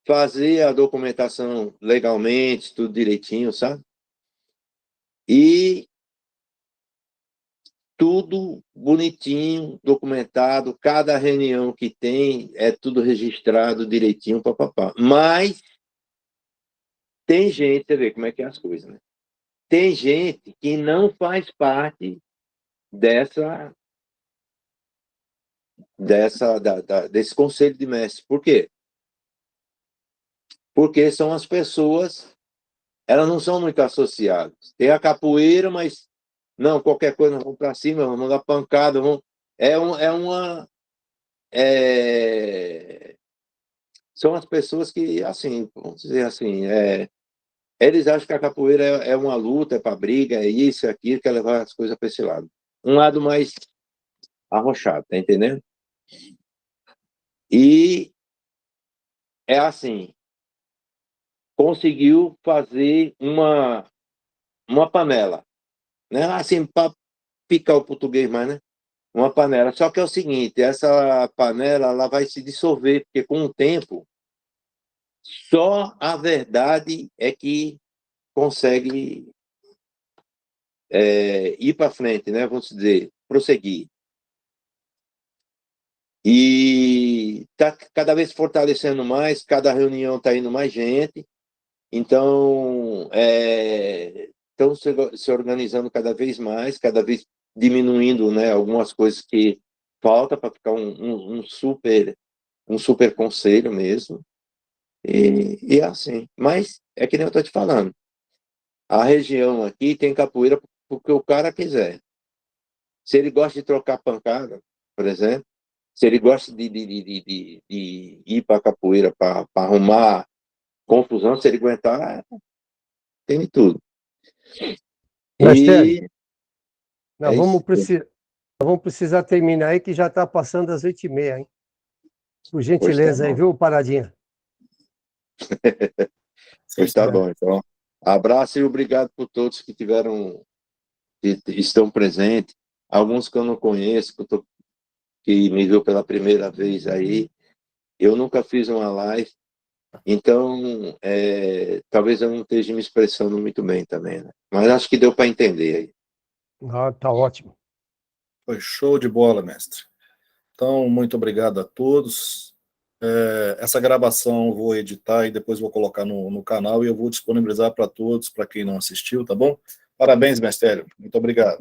fazer a documentação legalmente, tudo direitinho, sabe? E tudo bonitinho, documentado, cada reunião que tem é tudo registrado direitinho, papapá. Mas tem gente, você vê como é que é as coisas, né? Tem gente que não faz parte desse conselho de mestre. Por quê? Porque são as pessoas, elas não são muito associadas. Tem a capoeira, mas não, qualquer coisa, nós vamos para cima, vamos dar pancada, vamos... São as pessoas que, assim, vamos dizer assim, eles acham que a capoeira é uma luta, é para briga, é isso, é aquilo, quer levar as coisas para esse lado. Um lado mais arrochado, tá entendendo? E é assim, conseguiu fazer uma panela, né? Assim, para picar o português mais, né? Uma panela. Só que é o seguinte, essa panela ela vai se dissolver, porque com o tempo, só a verdade é que consegue ir para frente, né? Vamos dizer, prosseguir. E está cada vez fortalecendo mais, cada reunião está indo mais gente, então estão se organizando cada vez mais, cada vez diminuindo, né, algumas coisas que falta para ficar um super conselho mesmo, e é assim. Mas é que nem eu estou te falando, a região aqui tem capoeira porque o cara quiser. Se ele gosta de trocar pancada, por exemplo, se ele gosta de ir para a capoeira para arrumar confusão, se ele aguentar, tem de tudo. Mestre, nós isso. vamos precisar terminar aí, que já está passando das 8h30, hein? Por gentileza aí, bom. viu, Paradinha? Pois tá bom, então. Abraço e obrigado por todos que estão presentes. Alguns que eu não conheço, que me viu pela primeira vez aí. Eu nunca fiz uma live, então talvez eu não esteja me expressando muito bem também, né? Mas acho que deu para entender aí. Ah, tá ótimo. Foi show de bola, mestre. Então, muito obrigado a todos. Essa gravação eu vou editar e depois vou colocar no canal e eu vou disponibilizar para todos, para quem não assistiu, tá bom? Parabéns, mestre Hélio. Muito obrigado.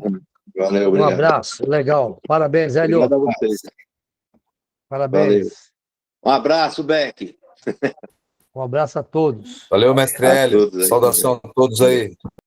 Valeu, Um obrigado. abraço, legal. Parabéns, Hélio. Obrigado a vocês. Parabéns. Valeu. Um abraço, Beck. Um abraço a todos. Valeu, mestre A Hélio. todos aí. Saudação a todos aí.